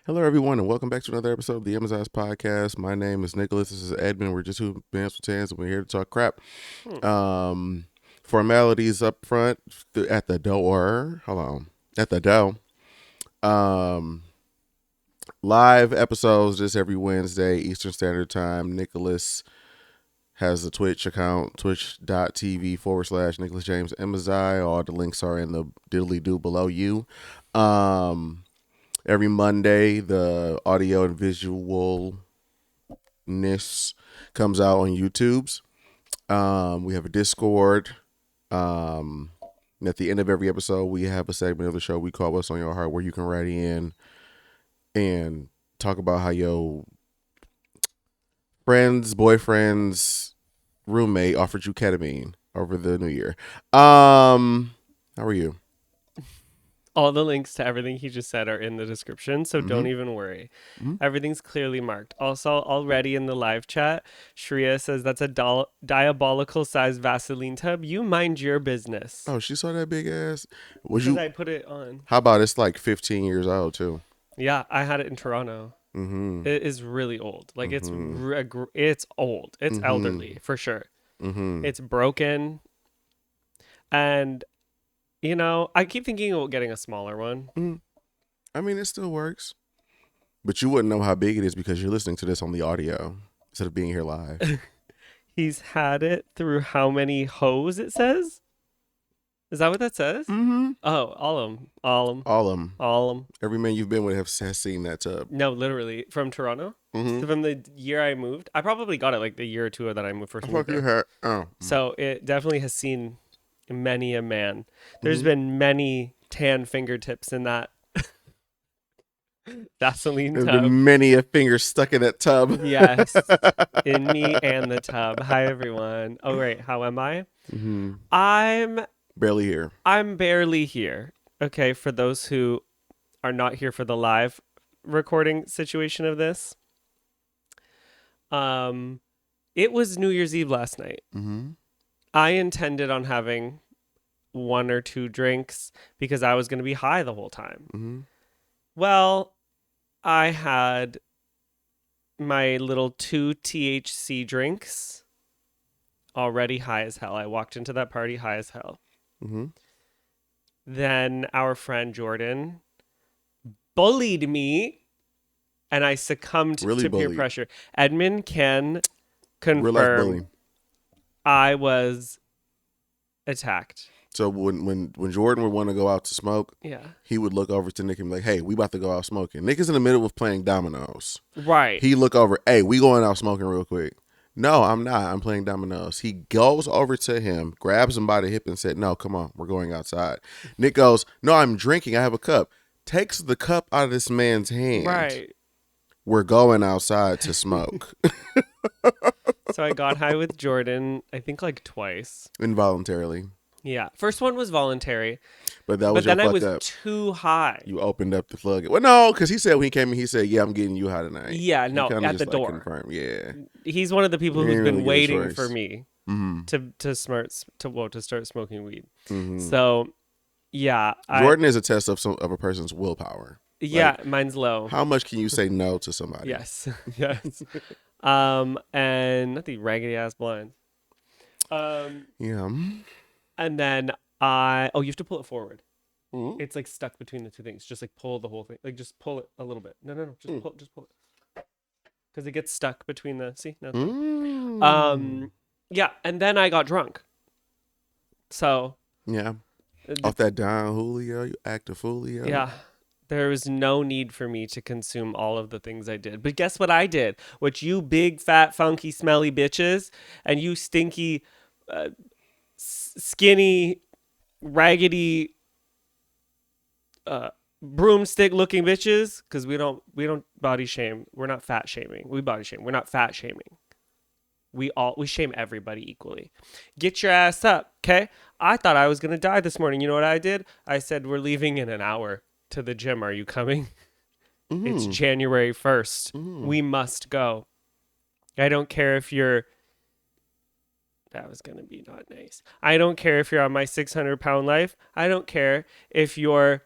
Hello, everyone, and welcome back to another episode of the Emmizzie podcast. My name is Nicholas. This is Edmund. We're just two men with hands, and we're here to talk crap. Formalities up front at the door. Hold on, at the door. Live episodes just every Wednesday Eastern Standard Time. Nicholas has a Twitch account, twitch.tv/Nicholas James Emmizzie. All the links are in the diddly do below you. Every Monday, the audio and visualness comes out on YouTube's. We have a Discord. And at the end of every episode, we have a segment of the show we call What's on Your Heart, where you can write in and talk about how your friend's boyfriend's roommate offered you ketamine over the new year. How are you? All the links to everything he just said are in the description, so don't even worry. Everything's clearly marked. Also, already in the live chat, Shreya says that's a diabolical-sized Vaseline tub. You mind your business. Oh, she saw that big ass? Because I put it on. How about it's like 15 years old, too? Yeah, I had it in Toronto. It is really old. Like, it's old. It's elderly, for sure. It's broken. And... you know, I keep thinking about getting a smaller one. I mean, it still works. But you wouldn't know how big it is because you're listening to this on the audio instead of being here live. He's had it through how many hoes, it says? Is that what that says? Mm-hmm. Oh, all of them. All of them. All of them. Every man you've been with has seen that tub. No, literally. From Toronto? So from the year I moved. I probably got it like the year or two that I first moved there. So it definitely has seen... many a man. There's been many tan fingertips in that Vaseline tub. There's been many a finger stuck in that tub. Yes, in me and the tub. Hi, everyone. Oh, right. How am I? I'm barely here. I'm barely here. Okay, for those who are not here for the live recording situation of this. It was New Year's Eve last night. I intended on having one or two drinks because I was going to be high the whole time. Well, I had my little 2 THC drinks already high as hell. I walked into that party high as hell. Then our friend Jordan bullied me and I succumbed to peer pressure. Edmund can confirm I was attacked. So when Jordan would want to go out to smoke, he would look over to Nick and be like, "Hey, we about to go out smoking." Nick is in the middle of playing dominoes. Right. He look over, "Hey, we going out smoking real quick." "No, I'm not. I'm playing dominoes." He goes over to him, grabs him by the hip and said, "No, come on, we're going outside." Nick goes, "No, I'm drinking. I have a cup." Takes the cup out of this man's hand. Right. "We're going outside to smoke." So I got high with Jordan, I think like twice. Involuntarily. Yeah. First one was voluntary. But that was then I was up. too high. You opened up the plug. Well, no, because he said when he came in, he said, "Yeah, I'm getting you high tonight." Yeah, no, at the door. Confirm. Yeah. He's one of the people who's been waiting for me to start smoking weed. So, yeah. Jordan is a test of a person's willpower. Yeah, like, mine's low. How much can you say no to somebody? Yes. Yes. And not the raggedy ass blind. Yeah. And then you have to pull it forward. It's like stuck between the two things. Just like pull the whole thing. Like just pull it a little bit. No. Just pull it. Because it gets stuck between the yeah, and then I got drunk. So yeah. Off that Don Julio, you act a Julio. Yeah. There was no need for me to consume all of the things I did. But guess what I did? What you big, fat, funky, smelly bitches and you stinky, skinny, raggedy, broomstick-looking bitches, because we don't body shame. We're not fat shaming. We body shame. We're not fat shaming. We shame everybody equally. Get your ass up, okay? I thought I was gonna die this morning. You know what I did? I said we're leaving in an hour to the gym. Are you coming? It's January 1st. We must go. I don't care if you're... That was going to be not nice. I don't care if you're on my 600-pound life. I don't care if you're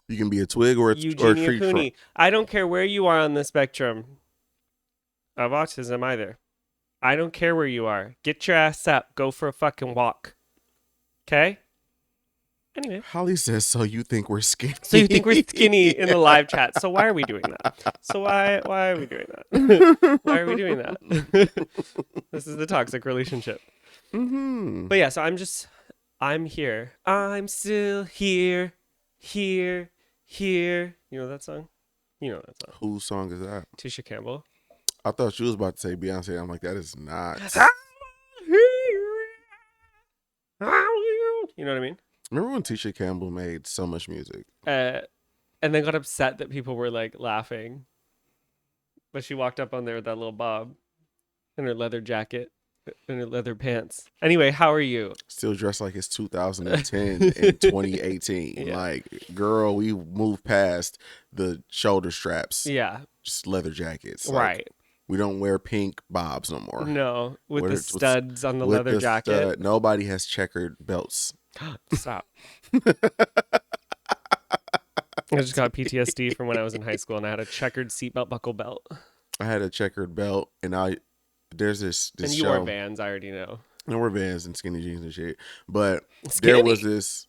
You can be a twig or a Eugenia tree trunk. Cooney. I don't care where you are on the spectrum of autism either. I don't care where you are. Get your ass up. Go for a fucking walk. Okay? Anyway. Holly says, so you think we're skinny. So you think we're skinny in the live chat. So why are we doing that? So why are we doing that? Why are we doing that? This is the toxic relationship. Mm-hmm. But yeah, so I'm here. I'm still here. Here. You know that song? You know that song. Whose song is that? Tisha Campbell. I thought she was about to say Beyonce. I'm like, that is not. You know what I mean? Remember when Tisha Campbell made so much music? And then got upset that people were like laughing. But she walked up on there with that little bob and her leather jacket and her leather pants. Anyway, how are you? Still dressed like it's 2010 and 2018. Yeah. Like, girl, we moved past the shoulder straps. Yeah. Just leather jackets. Like, Right. we don't wear pink bobs no more. No, with What the is- studs on the With leather jacket. Nobody has checkered belts. Stop. I just got PTSD from when I was in high school and I had a checkered seatbelt buckle belt. I had a checkered belt, and there's this And you show. wore Vans, I already know. I wore Vans and skinny jeans and shit. But Skinny. there was this.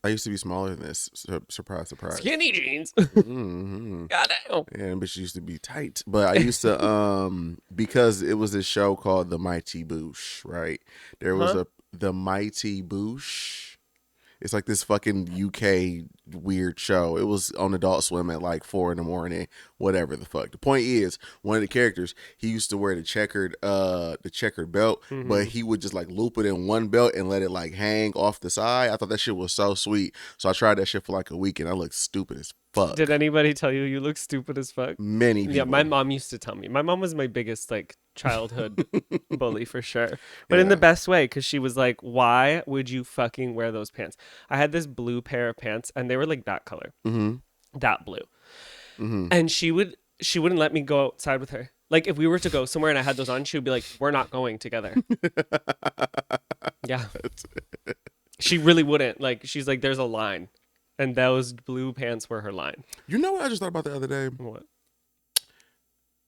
I used to be smaller than this. Surprise. Skinny jeans. Mm-hmm. Goddamn. Yeah, but she used to be tight. But I used to because it was this show called The Mighty Boosh, right? There was The Mighty Boosh. It's like this fucking UK weird show. It was on Adult Swim at like 4 a.m, whatever the fuck. The point is, one of the characters, he used to wear the checkered belt, but he would just like loop it in one belt and let it like hang off the side. I thought that shit was so sweet. So I tried that shit for like a week and I looked stupid as fuck. Did anybody tell you look stupid as fuck? Many people. Yeah, my mom used to tell me. My mom was my biggest like childhood bully for sure, but in the best way, because she was like, "Why would you fucking wear those pants?" I had this blue pair of pants, and they were like that color, that blue, and she wouldn't let me go outside with her. Like if we were to go somewhere and I had those on, she would be like, "We're not going together." Yeah, she really wouldn't. Like she's like, "There's a line." And those blue pants were her line. You know what I just thought about the other day? What?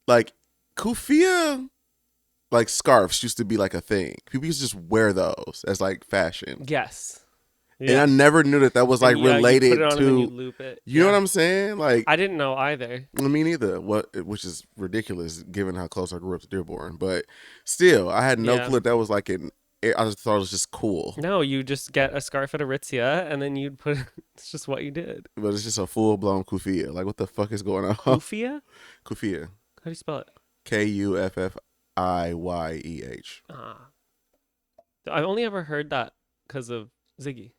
Like, kufiya, like scarves used to be like a thing. People used to just wear those as like fashion. Yes. And I never knew that was like related you put it on to. and then you loop it. You know what I'm saying? Like, I didn't know either. me neither. Which is ridiculous given how close I grew up to Dearborn. But still, I had no clue that was like an. I just thought it was just cool. No, you just get a scarf at Aritzia and then you'd put. It's just what you did. But it's just a full blown kufiya. Like, what the fuck is going on? Kufiya? Kufiya. How do you spell it? Kuffiyeh. I've only ever heard that because of Ziggy.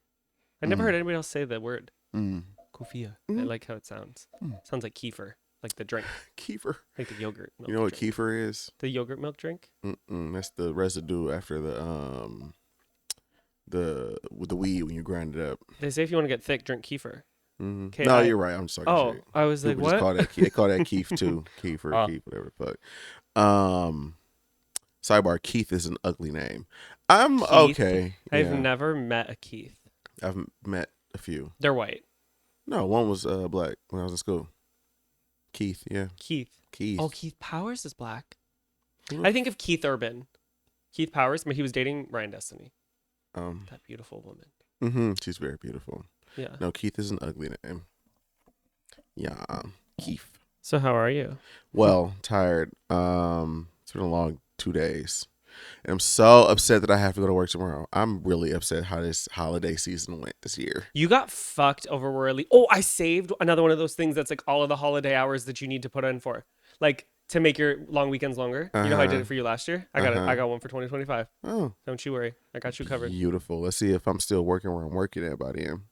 I never heard anybody else say the word. Kufiya. I like how it sounds. Sounds like kefir, like the drink. Kefir. Like the yogurt milk You know what drink. kefir is? The yogurt milk drink? That's the residue after the weed when you grind it up. They say if you want to get thick, drink kefir. No, you're right. I'm just talking shit. I was like, People what? they call that Keef too. Kefir, Keef, whatever the fuck. Sidebar, Keith is an ugly name. I'm Keith? okay. I've Yeah. never met a Keith. I've met a few. They're white. No, one was black when I was in school. Keith, yeah. Keith. Keith. Oh, Keith Powers is black. I think of Keith Urban. Keith Powers, but he was dating Ryan Destiny. That beautiful woman. She's very beautiful. Yeah. No, Keith is an ugly name. Yeah, Keith. So how are you? Well, tired. It's been a long 2 days. And I'm so upset that I have to go to work tomorrow. I'm really upset how this holiday season went this year. You got fucked over early. Oh, I saved another one of those things that's like all of the holiday hours that you need to put in for. Like to make your long weekends longer. You know how I did it for you last year? I got one for 2025. Oh. Don't you worry. I got you covered. Beautiful. Let's see if I'm still working where I'm working at by then.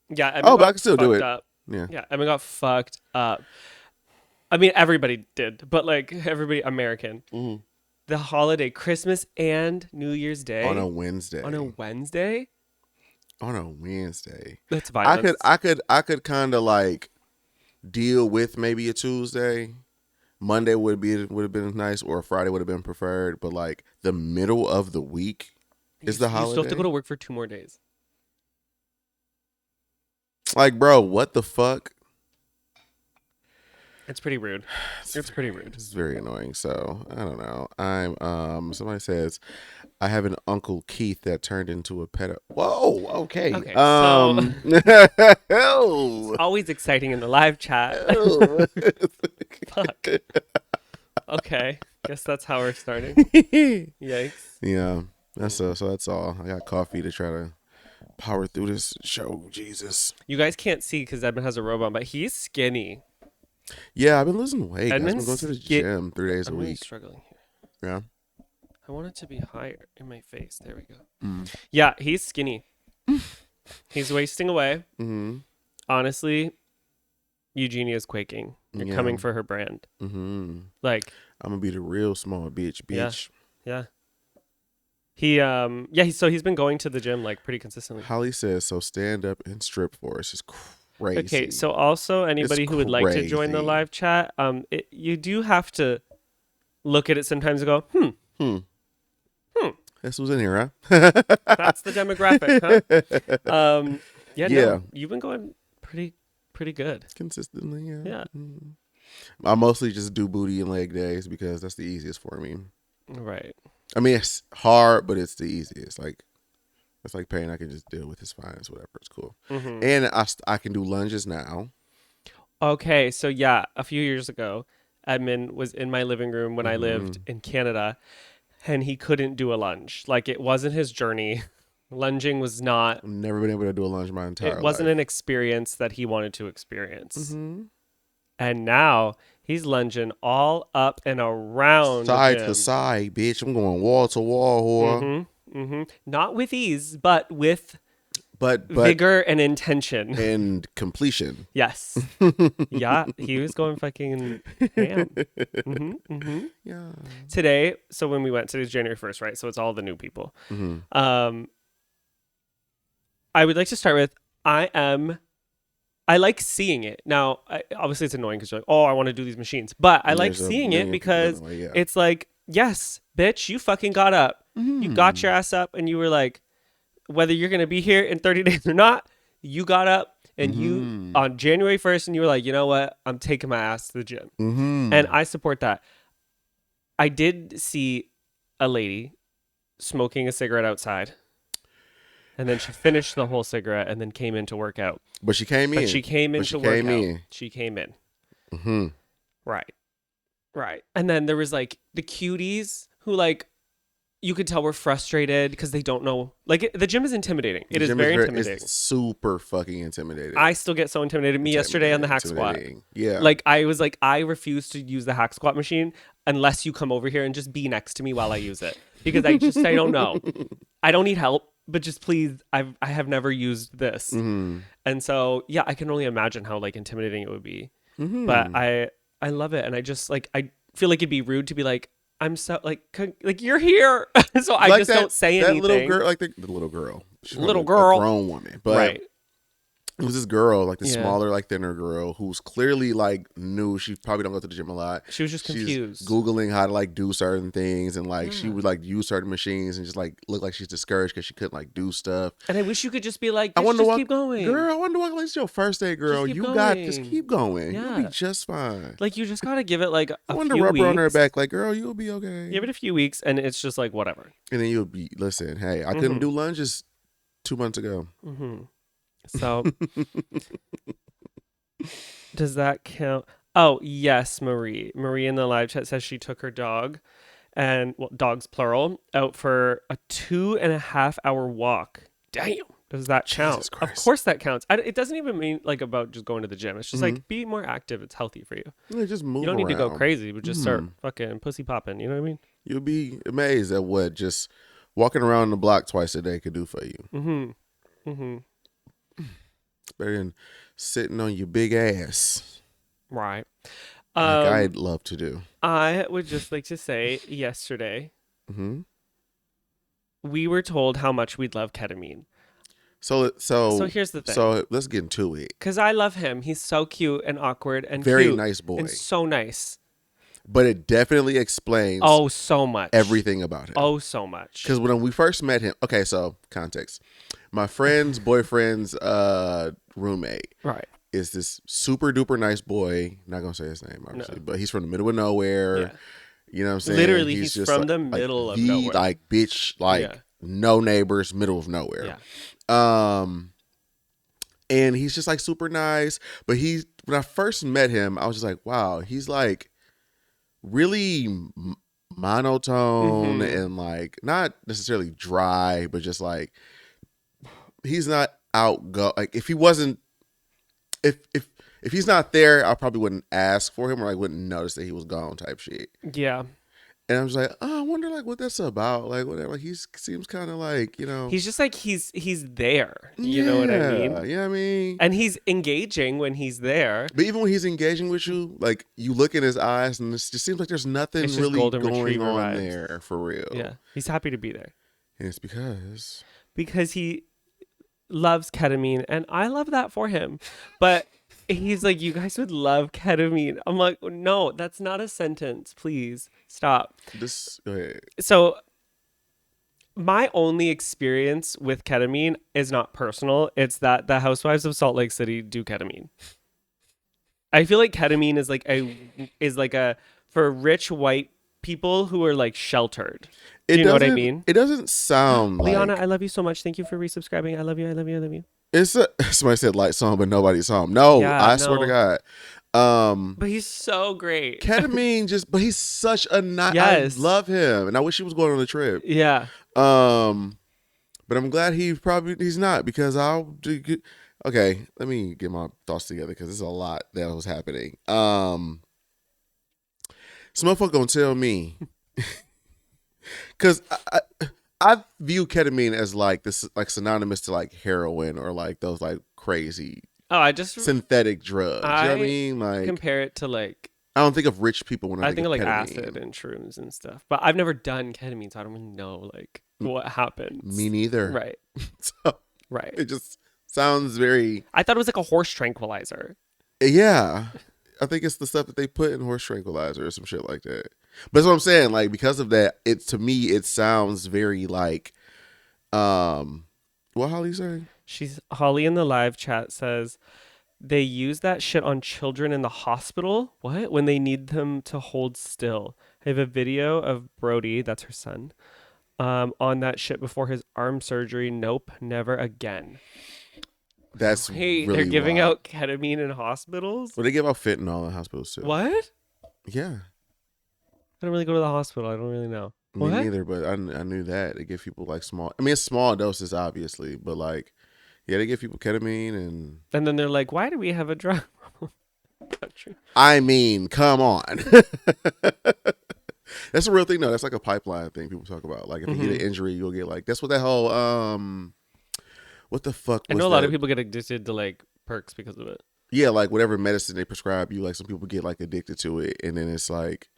Yeah. But I can still do it. Up. Yeah. Yeah. Emma got fucked up. I mean, everybody did, but like everybody American. The holiday, Christmas and New Year's Day. On a Wednesday. On a Wednesday? On a Wednesday. That's violence. I could kind of like deal with maybe a Tuesday. Monday would have been nice, or Friday would have been preferred. But like the middle of the week is the holiday. You still have to go to work for 2 more days. Like, bro, what the fuck? It's pretty rude. It's pretty rude. It's very annoying. So I don't know. I'm somebody says I have an Uncle Keith that turned into a pedo. Whoa, okay. Okay, so Oh. always exciting in the live chat. Oh. Fuck. Okay, guess that's how we're starting. Yikes. Yeah, so that's all. I got coffee to try to power through this show. Jesus. You guys can't see because Edmund has a robe on, but he's skinny. Yeah, I've been losing weight. I've been Edmund's going to the gym 3 days a I'm really week. struggling here. Yeah. I want it to be higher in my face. There we go. Mm. Yeah, he's skinny. He's wasting away. Mm-hmm. Honestly, Eugenia's quaking. You're coming for her brand. Mm-hmm. Like, I'm gonna be the real small bitch. yeah. So he's been going to the gym like pretty consistently. Holly says so. Stand up and strip for us is crazy. Okay, so also anybody who would like to join the crazy. live chat, you do have to look at it sometimes and go, This was in here, huh? that's the demographic, huh? Yeah. No, you've been going pretty good. Consistently, yeah. Yeah. Mm. I mostly just do booty and leg days because that's the easiest for me. Right. I mean, it's hard, but it's the easiest. Like, it's like pain I can just deal with. It's fine. It's whatever. It's cool. Mm-hmm. And I can do lunges now. Okay, so yeah, a few years ago, Edmund was in my living room when I lived in Canada, and he couldn't do a lunge. Like, it wasn't his journey. Lunging was not. I've never been able to do a lunge my entire life. It wasn't an experience that he wanted to experience. Mm-hmm. And now he's lunging all up and around Side the to gym. side, bitch. I'm going wall to wall, whore. Not with ease, but with But vigor and intention. and completion. Yes. Yeah, he was going fucking ham. Yeah. Today, so when we went, today's January 1st, right? So it's all the new people. Mm-hmm. I would like to start with, I like seeing it. Now, obviously it's annoying because you're like, oh, I want to do these machines. But I like seeing it because it's like, yes, bitch, you fucking got up. You got your ass up and you were like, whether you're going to be here in 30 days or not, you got up and you on January 1st and you were like, you know what? I'm taking my ass to the gym. And I support that. I did see a lady smoking a cigarette outside. And then she finished the whole cigarette and then came in to work out. But she came in. But she came in to work out. She came in. Mm-hmm. Right. And then there was like the cuties who like, you could tell were frustrated because they don't know. Like the gym is intimidating. It is very intimidating. It's super fucking intimidating. I still get so intimidated. Me yesterday on the hack squat. Yeah. Like I was like, I refuse to use the hack squat machine unless you come over here and just be next to me while I use it. Because I don't know. I don't need help, but just please, I have never used this. And so, yeah, I can only imagine how like intimidating it would be. But I love it. And I just like, I feel like it'd be rude to be like, I'm so like you're here. So I like just don't say anything. That little girl, like the little girl. She's little like girl. a grown woman. But right. It was this girl, like the smaller, like thinner girl, who's clearly like new. She probably don't go to the gym a lot. She was just confused. She's Googling how to like do certain things, and like she would like use certain machines and just like look like she's discouraged because she couldn't like do stuff. And I wish you could just be like, I wonder just what, keep going, girl. I wonder what, like, it's your first day, girl. You got just keep going. Yeah. You'll be just fine. Like you just gotta give it like I a wonder few rubber weeks. on her back, like girl, you'll be okay. Give it a few weeks, and it's just like whatever. And then you'll be listen. Hey, I couldn't do lunges 2 months ago. So, does that count? Oh, yes, Marie. Marie in the live chat says she took her dog, and well, dogs plural, out for a 2.5 hour walk. Damn. Does that count? Of course that counts. It doesn't even mean like about just going to the gym. It's just like be more active. It's healthy for you. Yeah, just move. You don't need around. to go crazy, but just start fucking pussy popping. You know what I mean? You'll be amazed at what just walking around the block twice a day could do for you. It's better than sitting on your big ass. Right. Like I'd love to do. I would just like to say yesterday, we were told how much we'd love ketamine. So here's the thing. So let's get into it. Because I love him. He's so cute and awkward and very cute nice boy. and so nice. But it definitely explains so much. everything about him. So much. Because when we first met him, okay, so context. my friend's boyfriend's roommate Right. is this super duper nice boy. Not gonna say his name, obviously, but he's from the middle of nowhere. Yeah. You know what I'm saying? Literally, he's just from like, the middle of the nowhere. like bitch, like Yeah. no neighbors, middle of nowhere. Yeah. And he's just like super nice. But when I first met him, I was just like, wow, he's like really monotone and like not necessarily dry, but just like he's not outgo. Like if he wasn't, if he's not there, I probably wouldn't ask for him or like wouldn't notice that he was gone type shit. Yeah. And I was like, oh, I wonder like what that's about. Like whatever. Like he seems kind of like, you know, He's just like he's there. You know what I mean? Yeah, I mean. And he's engaging when he's there. But even when he's engaging with you, like you look in his eyes and it just seems like there's nothing It's just really golden going retriever on vibes. there for real. Yeah. He's happy to be there. And it's Because he loves ketamine, and I love that for him. But he's like, you guys would love ketamine. I'm like, no, that's not a sentence. Please stop. go ahead. So my only experience with ketamine is not personal. It's that the Housewives of Salt Lake City do ketamine. I feel like ketamine is like a for rich white people who are like sheltered. Do you know what I mean? It doesn't sound like Liana, I love you so much. Thank you for resubscribing. I love you. I love you. I love you. somebody said light song, but nobody saw him. No, Yeah, I swear to God. But he's so great. Ketamine but he's such a nice. Yes. I love him, and I wish he was going on the trip. Yeah. But I'm glad he's not because okay, let me get my thoughts together because there's a lot that was happening. Some motherfucker gonna tell me because I view ketamine as like this, like synonymous to like heroin or like those like crazy I just synthetic drugs. You know what I mean? Like compare it to like I don't think of rich people when I think of like ketamine. acid and shrooms and stuff. But I've never done ketamine, so I don't really know like what happens. Me neither. Right. So right. it just sounds very. I thought it was like a horse tranquilizer. Yeah. I think it's the stuff that they put in horse tranquilizer or some shit like that. But that's what I'm saying. Like, because of that, to me, it sounds very like, what Holly saying? Holly in the live chat says they use that shit on children in the hospital. What? When they need them to hold still. I have a video of Brody, that's her son, on that shit before his arm surgery. Nope, never again. That's hey, really they're giving wild. out ketamine in hospitals. Well, they give out fentanyl in hospitals too. What? Yeah. I don't really go to the hospital. I don't really know. Me neither, but I knew that they give people like small. I mean, it's small doses, obviously, but like, yeah, they give people ketamine and then they're like, "Why do we have a drug problem?" Not true. I mean, come on. That's a real thing, though. That's like a pipeline thing people talk about. Like, if you get an injury, you'll get like that's what that whole what the fuck? I know a lot of people get addicted to like perks because of it. Yeah, like whatever medicine they prescribe you, like some people get like addicted to it, and then it's like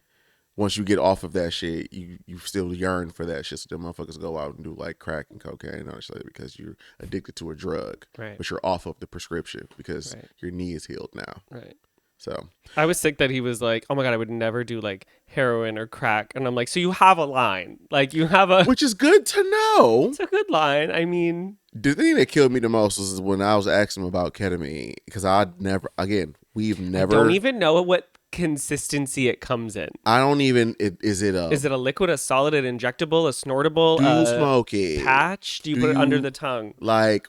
once you get off of that shit, you still yearn for that shit. So them motherfuckers go out and do like crack and cocaine and all that shit because you're addicted to a drug, right? But you're off of the prescription because your knee is healed now, right? So I was sick that he was like, "Oh my God, I would never do like heroin or crack," and I'm like, "So you have a line, like you have a," which is good to know. It's a good line. I mean, the thing that killed me the most was when I was asking him about ketamine because we've never. I don't even know what consistency it comes in. I don't even. Is it a liquid, a solid, an injectable, a snortable? Do you smoke it? Patch? Do you put it under the tongue? Like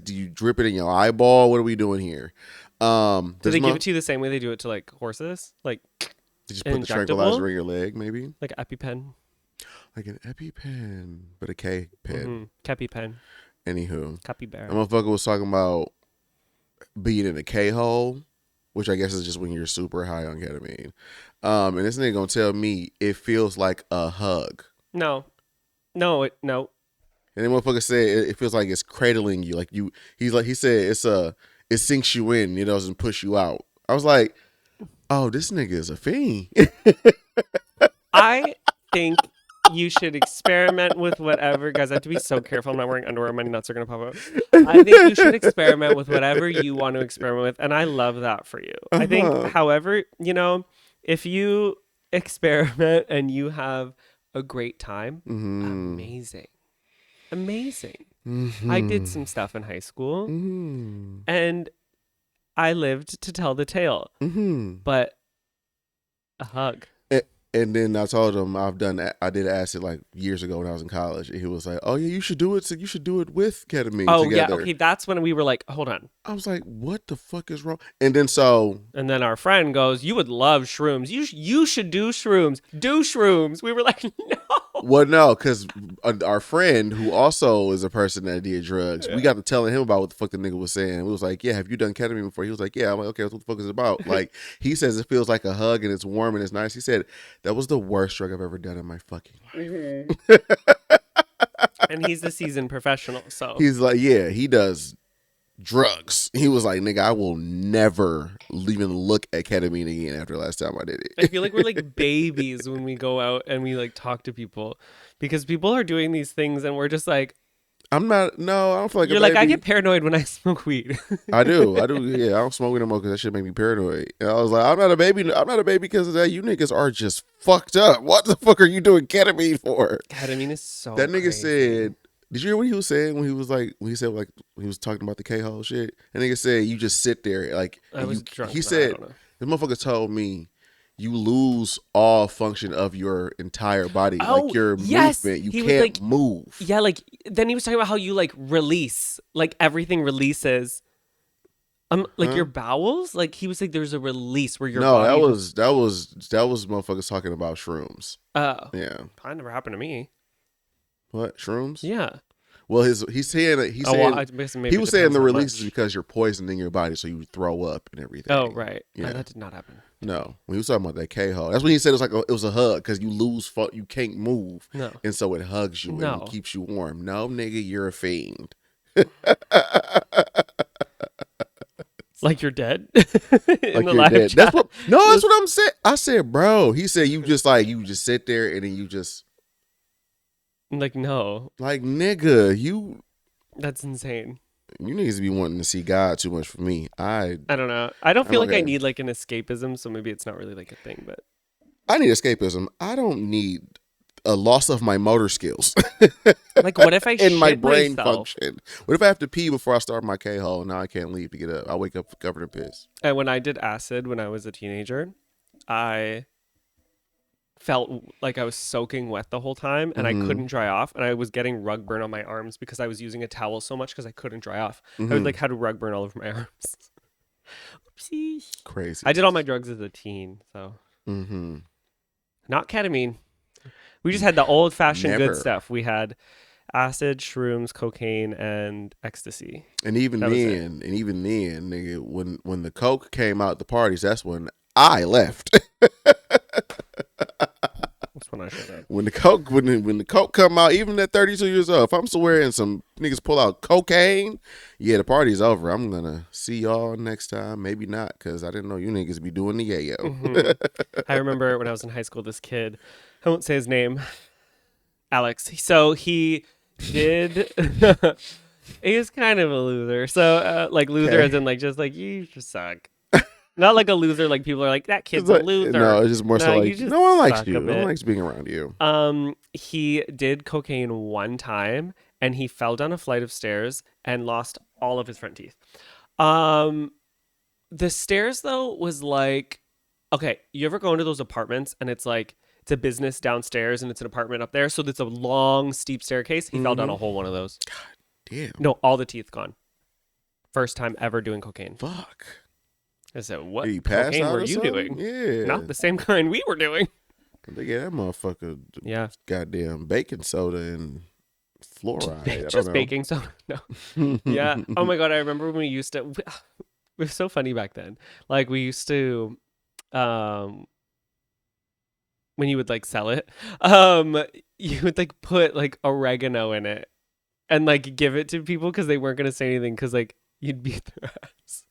do you drip it in your eyeball? What are we doing here? Do they give it to you the same way they do it to like horses? Like you just put the tranquilizer in your leg, maybe? Like an EpiPen? Like an EpiPen, but a K pen. Kepipen. Anywho. Capybara. The motherfucker was talking about being in a K-hole, which I guess is just when you're super high on ketamine. And this nigga gonna tell me it feels like a hug. No. And then motherfucker said it feels like it's cradling you. Like he said it sinks you in, it doesn't push you out. I was like, oh, this nigga is a fiend. I think you should experiment with whatever. Guys, I have to be so careful. I'm not wearing underwear. My nuts are going to pop out. I think you should experiment with whatever you want to experiment with. And I love that for you. I think, however, if you experiment and you have a great time, amazing. amazing. Mm-hmm. I did some stuff in high school, Mm-hmm. and I lived to tell the tale. Mm-hmm. But a hug. And then I told him I did acid like years ago when I was in college, and he was like, "Oh yeah, you should do it. So you should do it with ketamine Oh yeah, together." okay. That's when we were like, hold on. I was like, "What the fuck is wrong?" And then so And then our friend goes, "You would love shrooms. You should do shrooms. Do shrooms." We were like, "No." well, no, because our friend who also is a person that did drugs, we got to telling him about what the fuck the nigga was saying. We was like, "Yeah, have you done ketamine before?" He was like, "Yeah." I'm like, "Okay, what the fuck is it about?" Like he says, it feels like a hug and it's warm and it's nice. He said that was the worst drug I've ever done in my fucking life. And he's a seasoned professional, so He's like, yeah, he does drugs. He was like, nigga, I will never even look at ketamine again after the last time I did it. I feel like we're like babies when we go out and we like talk to people, because people are doing these things and we're just like, I'm not, no, I don't feel like you're a like, baby. I get paranoid when I smoke weed. I do, yeah, I don't smoke weed no more because that shit make me paranoid. And I was like, I'm not a baby because of that. You niggas are just fucked up. What the fuck are you doing ketamine for? Ketamine is so That nigga crazy. said, did you hear what he was saying when he was like, when he said like, when he was talking about the K-hole shit? That nigga said, you just sit there. Like, I was drunk. he I said, don't know. the motherfucker told me, you lose all function of your entire body. Oh, like your yes. movement. You He was can't like- move. Yeah, like then he was talking about how you like release, like everything releases. Like Huh? your bowels, like he was like, there's a release where your No, body. that was motherfuckers talking about shrooms. Oh, Yeah. kind never happened to me. What? Shrooms? Yeah. Well, he's saying that Oh, well, I guess maybe he it was saying depends the how release is much. because you're poisoning your body, so you throw up and everything. Oh, right. Yeah. That did not happen. No, when he was talking about that K-hole, that's when he said it was a hug because you lose, you can't move, No. and so it hugs you No. and keeps you warm. No, nigga, you're a fiend. Like you're dead. In Like the you're live dead. chat. That's what I'm saying. I said, bro. He said you just sit there and then you just Like, no, like, nigga, you that's insane. niggas be wanting to see God too much for me. I don't know. I don't feel like I okay. need like an escapism, so maybe it's not really like a thing, but I need escapism. I don't need a loss of my motor skills like, what if I and shit my brain myself? function. What if I have to pee before I start my K-hole and now I can't leave to get up? I wake up covered in piss. And when I did acid when I was a teenager, I felt like I was soaking wet the whole time and I couldn't dry off, and I was getting rug burn on my arms because I was using a towel so much because I couldn't dry off. I would like had rug burn all over my arms. Oopsie. Crazy. I did all my drugs as a teen, so Mm-hmm. not ketamine. We just had the old fashioned Never. good stuff. We had acid, shrooms, cocaine, and ecstasy. And even That was then, nigga, when the coke came out at the parties, that's when I left. That's when I showed up. when the coke come out, even at 32 years old, if I'm somewhere and some niggas pull out cocaine, yeah, the party's over. I'm gonna see y'all next time. Maybe not, because I didn't know you niggas be doing the yayo. Mm-hmm. I remember when I was in high school, this kid, I won't say his name, Alex. So he did. He was kind of a loser. So like loser Okay. as in like just like you just suck. Not like a loser like people are like that kid's It's like- a loser. No, it's just more so No, like you just no one likes suck you. a No one bit. likes being around you. He did cocaine one time and he fell down a flight of stairs and lost all of his front teeth. The stairs though was like, okay, you ever go into those apartments and it's like it's a business downstairs and it's an apartment up there, so it's a long steep staircase. He fell down a whole one of those. Damn. No, all the teeth gone. First time ever doing cocaine. Fuck. I said, what Did he pass cocaine out were or you something? doing? Yeah. Not the same kind we were doing. They get that motherfucker Yeah. goddamn baking soda and fluoride. I don't Just know. baking soda. No. Yeah. Oh my God. I remember when we used to, it was so funny back then. Like we used to, when you would like sell it, you would like put like oregano in it and like give it to people because they weren't going to say anything because like you'd beat their ass.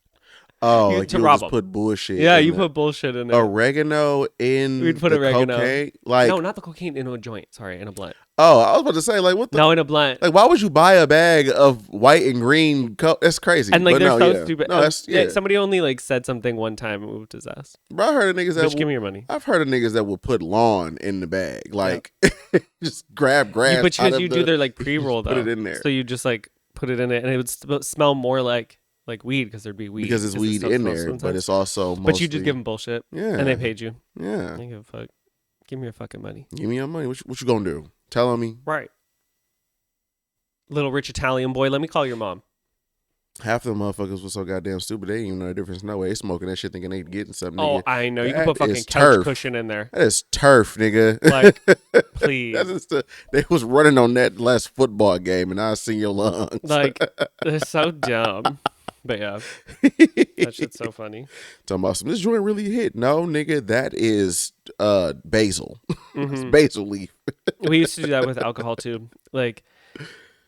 Oh, You- like to you rob just 'em. put bullshit. Yeah. in You the- put bullshit in it. oregano in We'd put the oregano. cocaine. Like No, not the cocaine in a joint. Sorry, in a blunt. Oh, I was about to say, like, what the? No, in a blunt. Like, why would you buy a bag of white and green? That's crazy. And like but they're no, so yeah. stupid. No, that's yeah. Somebody only like said something one time and moved his ass. Bro, I heard of niggas that Bitch, give me your money. I've heard of niggas that will put lawn in the bag, like just grab You, grass. but because you do their like pre-roll though, put it in there. so you just like put it in it, and it would smell more like weed because there'd be weed because it's weed so in close there, sometimes. but it's also. But you just give them bullshit, yeah, and they paid you. Yeah, I don't give a fuck. Give me your fucking money. Give me your money. What you gonna do? Tell on me. Right. Little rich Italian boy, let me call your mom. Half of the motherfuckers were so goddamn stupid they didn't even know the difference. No way, they smoking that shit thinking they getting something. Oh, nigga. I know. You That can put fucking is couch turf. cushion in there. That is turf, nigga. Like, please. That's just they was running on that last football game, and I seen your lungs. Like, they're so dumb. But yeah, that shit's so funny. Talking about this joint really hit. No, nigga, that is basil. Mm-hmm. It's basil leaf. We used to do that with alcohol too. Like,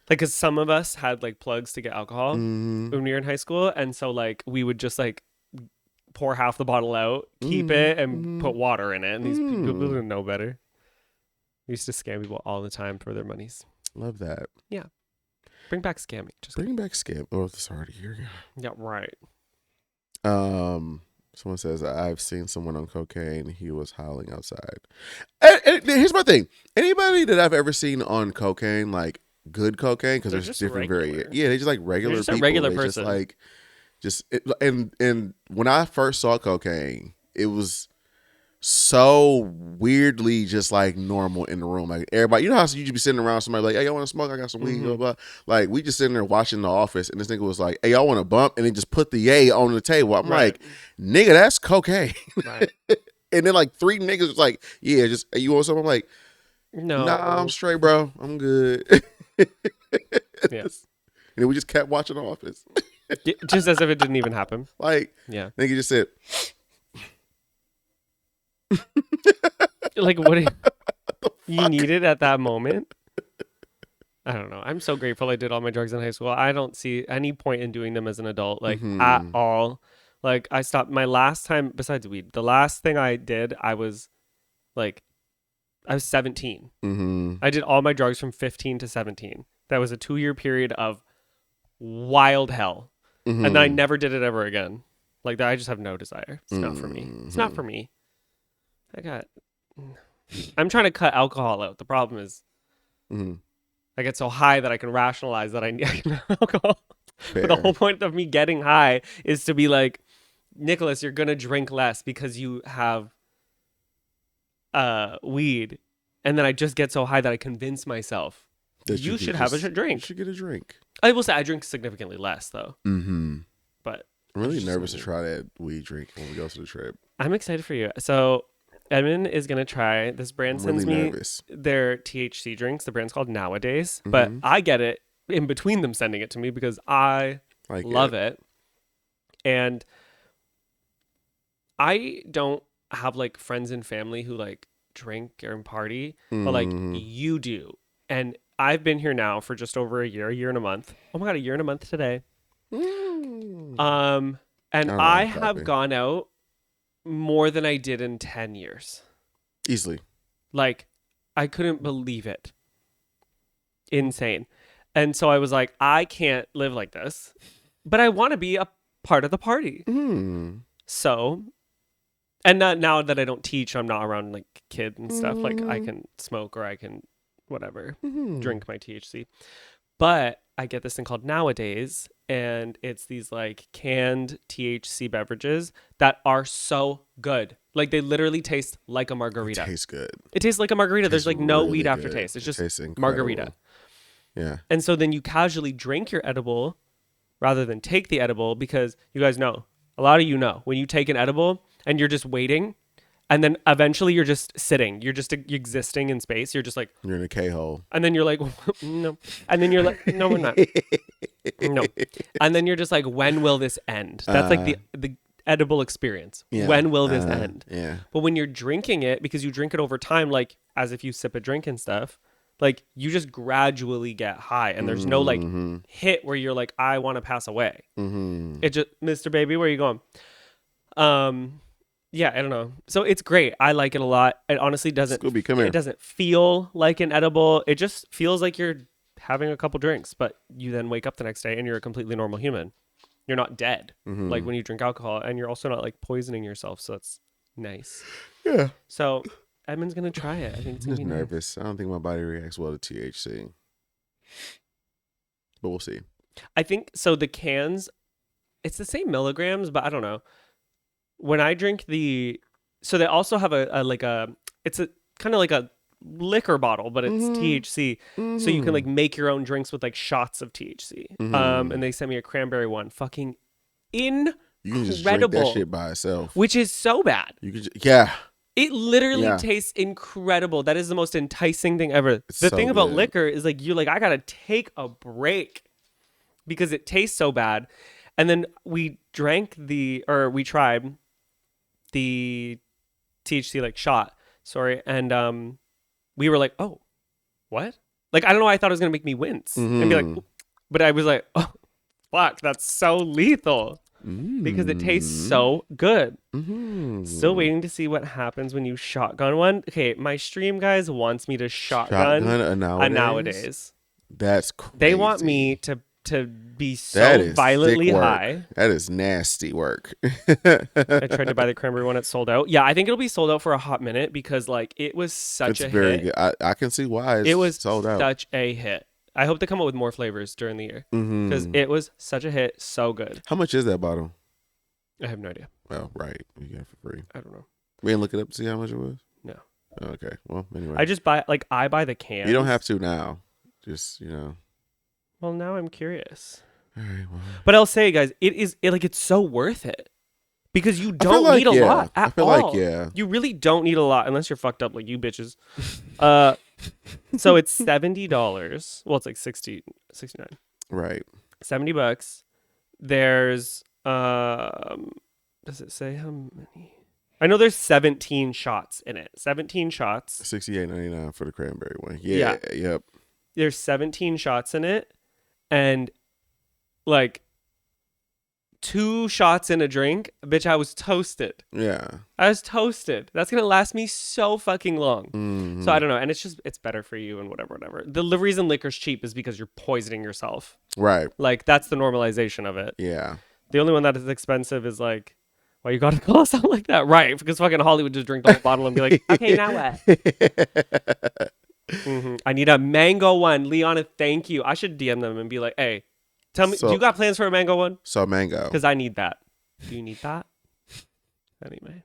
because some of us had like plugs to get alcohol when we were in high school, and so like we would just like pour half the bottle out, keep it, and put water in it. And these people didn't know better. We used to scam people all the time for their monies. Love that. Yeah, bring back scamming. Just bring back scam. Oh, it's already here. Yeah, right. Someone says I've seen someone on cocaine. He was howling outside. And here's my thing. Anybody that I've ever seen on cocaine, like good cocaine, because there's different variants. Yeah, they just like regular just people. A regular they person. And when I first saw cocaine, it was so weirdly just like normal in the room. Like everybody, you know how you just be sitting around somebody like, hey, y'all want to smoke? I got some weed, blah, blah. Like we just sitting there watching The Office, and this nigga was like, hey, y'all want to bump? And then just put the yay on the table. I'm like, nigga, that's cocaine. Right. And then like three niggas was like, yeah, just hey, you want something? I'm like, no, nah, I'm straight, bro. I'm good. Yes. And then we just kept watching The Office. Just as if it didn't even happen. Like, yeah. Nigga just said, like, what you needed at that moment? I don't know. I'm so grateful I did all my drugs in high school. I don't see any point in doing them as an adult, like at all. Like I stopped my last time, besides weed, the last thing I did, I was 17. I did all my drugs from 15 to 17. That was a 2-year period of wild hell. And then I never did it ever again. Like that, I just have no desire. It's not for me. It's not for me. I'm trying to cut alcohol out. The problem is I get so high that I can rationalize that I need alcohol. Fair. But the whole point of me getting high is to be like, Nicholas, you're going to drink less because you have weed. And then I just get so high that I convince myself that you should have a drink. You should get a drink. I will say I drink significantly less though. But I'm really nervous to try that weed drink when we go to the trip. I'm excited for you. So Edmund is going to try this brand. Sends me their THC drinks. The brand's called Nowadays, but I get it in between them sending it to me because I love it. And I don't have like friends and family who like drink or party, but like you do. And I've been here now for just over a year and a month. Oh my God, a year and a month today. And I have gone out more than I did in 10 years. Easily. Like, I couldn't believe it. Insane. And so I was like, I can't live like this, but I want to be a part of the party. So, and now that I don't teach, I'm not around like kids and stuff. Like I can smoke or I can whatever, drink my THC. But I get this thing called Nowadays, and it's these like canned THC beverages that are so good. Like they literally taste like a margarita. It tastes good. It tastes like a margarita. There's like no weed aftertaste. It's just margarita. Yeah. And so then you casually drink your edible rather than take the edible, because you guys know, a lot of you know, when you take an edible and you're just waiting, and then eventually you're just sitting. You're just existing in space. You're just like... You're in a K-hole. And then you're like, no. And then you're like, no, we're not. No. And then you're just like, when will this end? That's like the edible experience. Yeah. When will this end? Yeah. But when you're drinking it, because you drink it over time, like as if you sip a drink and stuff, like you just gradually get high. And there's no like hit where you're like, I want to pass away. It just, Mr. Baby, where are you going? Yeah, I don't know. So it's great. I like it a lot. It honestly doesn't. Scooby, come It here. doesn't feel like an edible. It just feels like you're having a couple drinks, but you then wake up the next day and you're a completely normal human. You're not dead like when you drink alcohol, and you're also not like poisoning yourself. So that's nice. Yeah. So Edmund's gonna try it. I think it's I'm gonna just be nice. nervous. I don't think my body reacts well to THC. But we'll see. I think so. The cans, it's the same milligrams, but I don't know. When I drink so they also have a like a, it's a kind of like a liquor bottle, but it's THC. So you can like make your own drinks with like shots of THC. And they sent me a cranberry one. Fucking incredible. You can just drink that shit by itself. Which is so bad. You can yeah. It literally tastes incredible. That is the most enticing thing ever. It's the so thing about good. liquor is like you're like, I gotta take a break because it tastes so bad. And then we tried the THC like shot, sorry, and we were like, oh, what? Like I don't know why I thought it was gonna make me wince and be like, but I was like, oh, fuck, that's so lethal. Because it tastes so good. Still waiting to see what happens when you shotgun one. Okay, my stream guys wants me to shotgun a nowadays. That's crazy. They want me to be so violently high. That is nasty work. I tried to buy the cranberry one. It's sold out. Yeah, I think it'll be sold out for a hot minute because like it was such a hit. It's very good. I can see why it was sold out. Such a hit. I hope they come up with more flavors during the year because it was such a hit. So good. How much is that bottle? I have no idea. Well, right. You got it for free. I don't know. We didn't look it up to see how much it was? No. Okay. Well, anyway. I buy the can. You don't have to now. Just, Well, now I'm curious. All right, well. But I'll say, guys, it's so worth it because you don't need a lot at all. I feel like. You really don't need a lot unless you're fucked up like you bitches. So it's $70. Well, it's like 69. Right. $70. There's does it say how many? I know there's 17 shots in it. 17 shots. $68.99 for the cranberry one. Yeah. Yep. There's 17 shots in it, and like 2 shots in a drink, bitch, I was toasted. Yeah. I was toasted. That's gonna last me so fucking long. So I don't know, and it's better for you and whatever. The reason liquor's cheap is because you're poisoning yourself. Right. Like that's the normalization of it. Yeah. The only one that is expensive is like, why you gotta call us out like that? Right, because fucking Holly would just drink the whole bottle and be like, okay, now what? I need a mango one. Liana, thank you. I should DM them and be like, hey, tell me, do you got plans for a mango one? So mango. Because I need that. Do you need that? Anyway.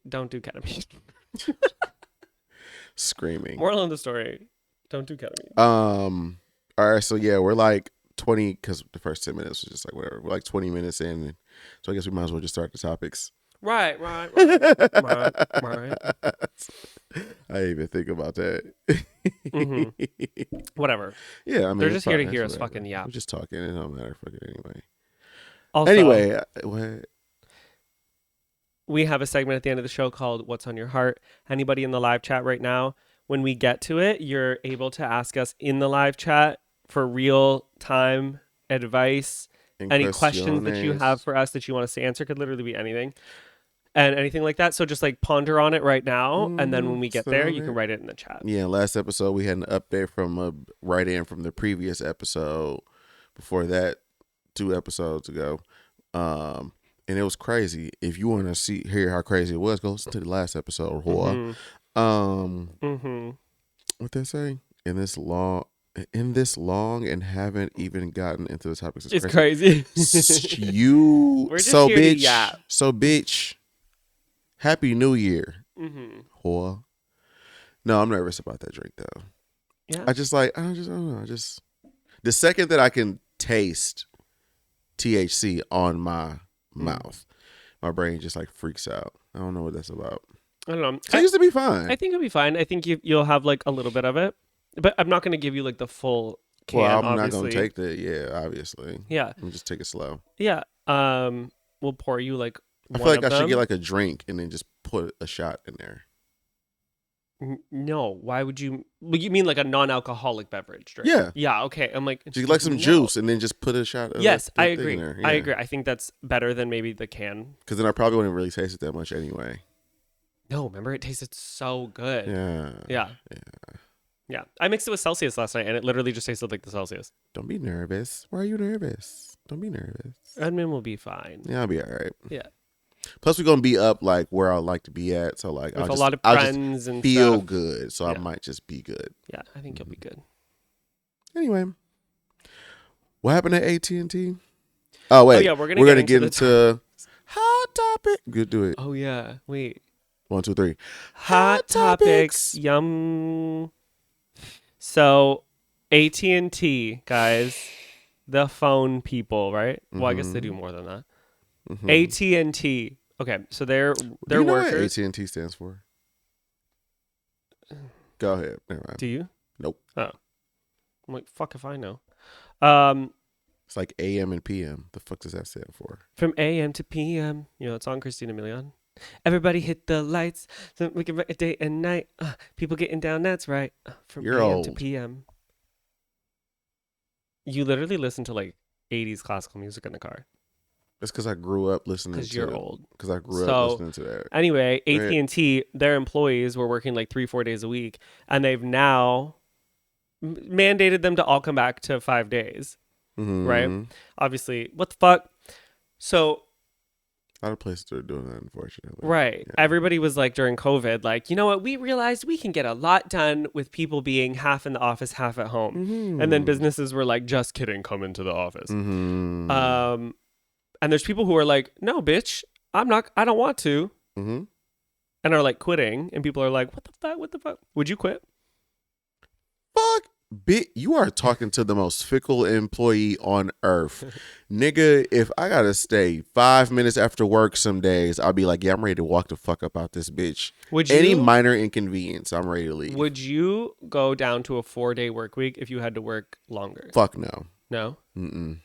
Don't do ketamine. Screaming. Moral of the story, don't do ketamine. All right, so yeah, we're like 20, because the first 10 minutes was just like whatever. We're like 20 minutes in, so I guess we might as well just start the topics. Right. I didn't even think about that. Whatever. Yeah, I mean, they're just here to hear us fucking yap. We're just talking. It don't matter. Fuck it anyway. Also, anyway, what? We have a segment at the end of the show called What's on Your Heart. Anybody in the live chat right now, when we get to it, you're able to ask us in the live chat for real time advice. Any questions that you have for us that you want us to answer, could literally be anything. And anything like that. So just like ponder on it right now. And then when we get there, you can write it in the chat. Yeah, last episode we had an update from a write-in from the previous episode. Before that, 2 episodes ago. And it was crazy. If you want to hear how crazy it was, go listen to the last episode. What they say? In this long and haven't even gotten into the topics. It's crazy. We're just so bitch. So bitch. Happy New Year. Whore. No, I'm nervous about that drink though. Yeah. I don't know. The second that I can taste THC on my mouth, my brain just like freaks out. I don't know what that's about. I don't know. It used to be fine. I think it'll be fine. I think you'll have like a little bit of it, but I'm not going to give you like the full can. Well, I'm obviously. not going to take the, obviously. Yeah. I'm just take it slow. Yeah. We'll pour you like I feel like I should get like a drink and then just put a shot in there. No, why would you? Well, you mean like a non-alcoholic beverage drink? Yeah. Yeah. Okay. I'm like, So you like some no. juice and then just put a shot of Yes, I that thing in agree. there. I Yeah. agree. I think that's better than maybe the can. Because then I probably wouldn't really taste it that much anyway. No, remember it tasted so good. Yeah. Yeah. Yeah. I mixed it with Celsius last night and it literally just tasted like the Celsius. Don't be nervous. Why are you nervous? Don't be nervous. Edmund will be fine. Yeah, I'll be all right. Yeah. Plus, we're gonna be up like where I like to be at, so like With I'll lot of I'll friends and feel stuff. good, so I Yeah. might just be good. Yeah, I think you'll be good. Anyway, what happened at AT&T? Oh wait, yeah, we're gonna get into hot topic. Good, do it. Oh yeah, wait. 1, 2, 3. Hot topics. Yum. So, AT&T guys, the phone people, right? Well, I guess they do more than that. AT&T. Okay, so they're Do you know workers. what AT&T stands for? Go ahead. Never mind. Do you? Nope. Oh, I'm like, fuck if I know. It's like AM and PM. The fuck does that stand for? From AM to PM. You know that song, Christina Milian? Everybody hit the lights so we can write it day and night. People getting down, that's right. From You're AM old. to PM. You literally listen to like 80s classical music in the car. That's because I grew up listening to it. Because you're old. Because I grew up listening to that. Anyway, AT&T, their employees were working like 3-4 days a week, and they've now mandated them to all come back to 5 days. Mm-hmm. Right? Obviously, what the fuck? So a lot of places are doing that, unfortunately. right. Yeah. Everybody was like during COVID, like, you know what? We realized we can get a lot done with people being half in the office, half at home. Mm-hmm. And then businesses were like, just kidding, come into the office. Mm-hmm. And there's people who are like, no, bitch, I don't want to. Mm-hmm. And are like quitting. And people are like, what the fuck? What the fuck? Would you quit? Fuck. You are talking to the most fickle employee on earth. Nigga, if I gotta stay 5 minutes after work some days, I'll be like, yeah, I'm ready to walk the fuck up out this bitch. Any minor inconvenience, I'm ready to leave. Would you go down to a 4-day work week if you had to work longer? Fuck no. No? Mm-mm.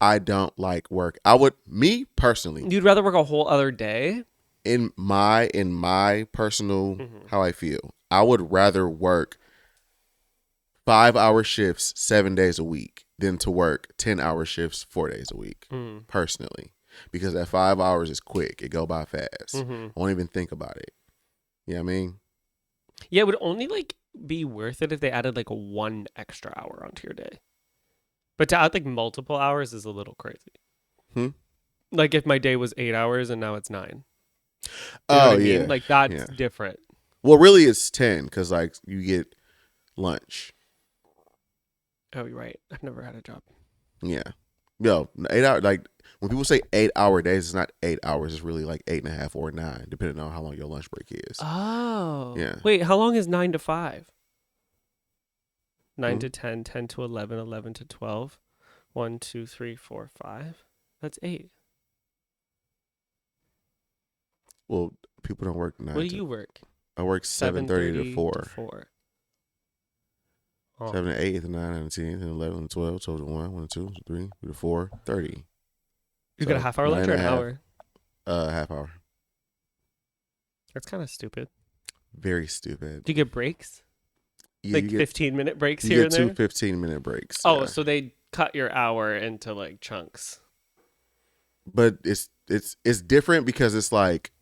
I don't like work. I would, me personally, You'd rather work a whole other day? in my personal how I feel, I would rather work 5-hour shifts 7 days a week than to work 10-hour shifts 4 days a week. Personally, because that 5 hours is quick. It go by fast. I won't even think about it. You know what I mean? Yeah, it would only like be worth it if they added like 1 extra hour onto your day. But to add like multiple hours is a little crazy. Like if my day was 8 hours and now it's 9. You know what I mean? Like that's different. Well, really, it's 10 because like you get lunch. Oh, you're right. I've never had a job. Yeah. Yo, 8 hour, like when people say 8-hour days, it's not 8 hours. It's really like 8.5 or 9, depending on how long your lunch break is. Oh. Yeah. Wait, how long is 9 to 5? 9 to 10, 10 to 11, 11 to 12. 1, 2, 3, 4, 5. That's 8. Well, people don't work 9. What do you work? I work 7:30 to 4. 4. Oh. 7 to 8, 9, and 10, and 11, and 12, 12 to 1, 1 to 2, 3, 3 to 4, 30. You got a half hour lunch or an hour? Half hour. That's kind of stupid. Very stupid. Do you get breaks? Yeah, like 15-minute breaks you here get and there? 2 15-minute breaks. Oh, yeah. so they cut your hour into like chunks. But it's different because it's like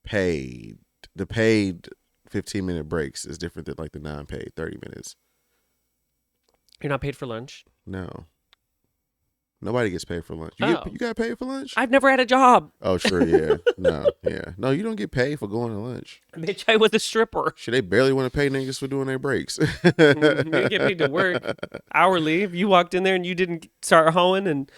paid. The paid 15-minute breaks is different than like the non-paid 30 minutes. You're not paid for lunch? No. Nobody gets paid for lunch. You got paid for lunch? I've never had a job. Oh, sure, yeah. No, yeah. No, you don't get paid for going to lunch. Bitch, I was a stripper. Shit, they barely want to pay niggas for doing their breaks. You didn't get paid to work hourly. If you walked in there and you didn't start hoeing and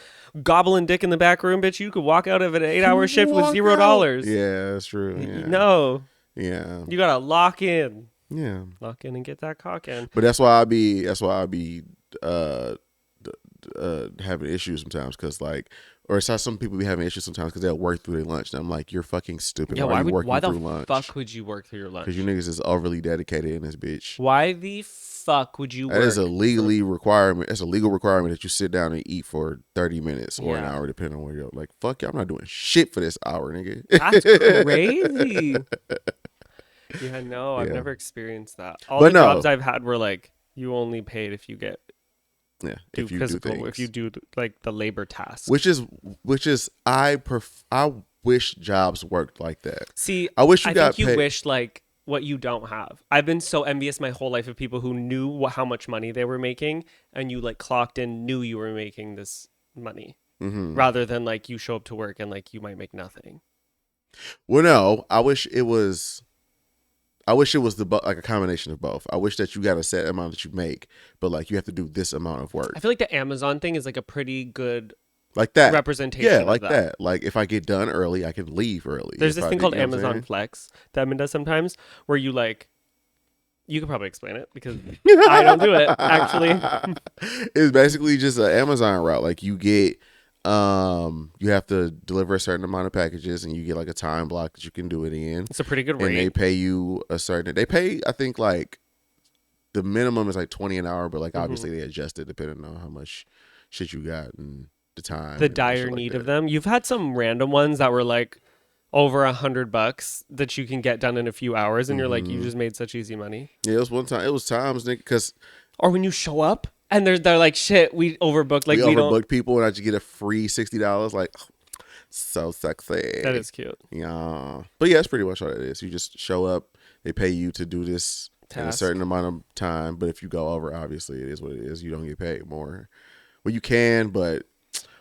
gobbling dick in the back room, bitch, you could walk out of an 8-hour shift with $0. Yeah, that's true. Yeah. No. Yeah. You gotta lock in. Yeah. Lock in and get that cock in. But that's why I be having issues sometimes because like, or it's how some people be having issues sometimes because they'll work through their lunch. And I'm like, you're fucking stupid. Yeah, why are you working why the through lunch? fuck would you work through your lunch? Because you niggas is overly dedicated in this bitch. Why the fuck would you work? That is a legally requirement. That's a legal requirement that you sit down and eat for 30 minutes or an hour, depending on where you're. Like, fuck you, I'm not doing shit for this hour, nigga. That's crazy. Yeah, no, I've Yeah. never experienced that. All But the jobs no. I've had were like you only paid if you Yeah. do If you do physical, if you things. do like the labor tasks. Which is I wish jobs worked like that. See, I wish you I think got you paid. wish like what you don't have. I've been so envious my whole life of people who knew how much money they were making, and you like clocked in, knew you were making this money, Hmm. rather than like you show up to work and like you might make nothing. Well, no, I wish it was. I wish it was like a combination of both. I wish that you got a set amount that you make, but like you have to do this amount of I work, feel like the Amazon thing is like a pretty good like that. Yeah, representation of like that. that. Like if I get done early, I can leave early. There's If this I, thing you called know what I'm Amazon saying? Flex that Edmund does sometimes, where you like you could probably explain it because I don't do it actually. It's basically just an Amazon route. Like you have to deliver a certain amount of packages and you get like a time block that you can do it in. It's a pretty good And they rate. pay you they pay, I think, like the minimum is like 20 an hour, but like Hmm. obviously they adjust it depending on how much shit you got and the time The and dire shit like need of that. them. You've had some random ones that were like over $100 that you can get done in a few hours, and you're like, you Hmm. just made such easy money. Yeah, it was times, nigga, because Or when you show up and they're like, shit, we overbooked. we Like we don't. overbooked people and I just get a free $60. Like, so That sexy. is cute. Yeah. But yeah, that's pretty much all it is. You just show up, they pay you to do this in a Task. certain amount of time. But if you go over, obviously it is what it is. You don't get paid more. Well, you can, but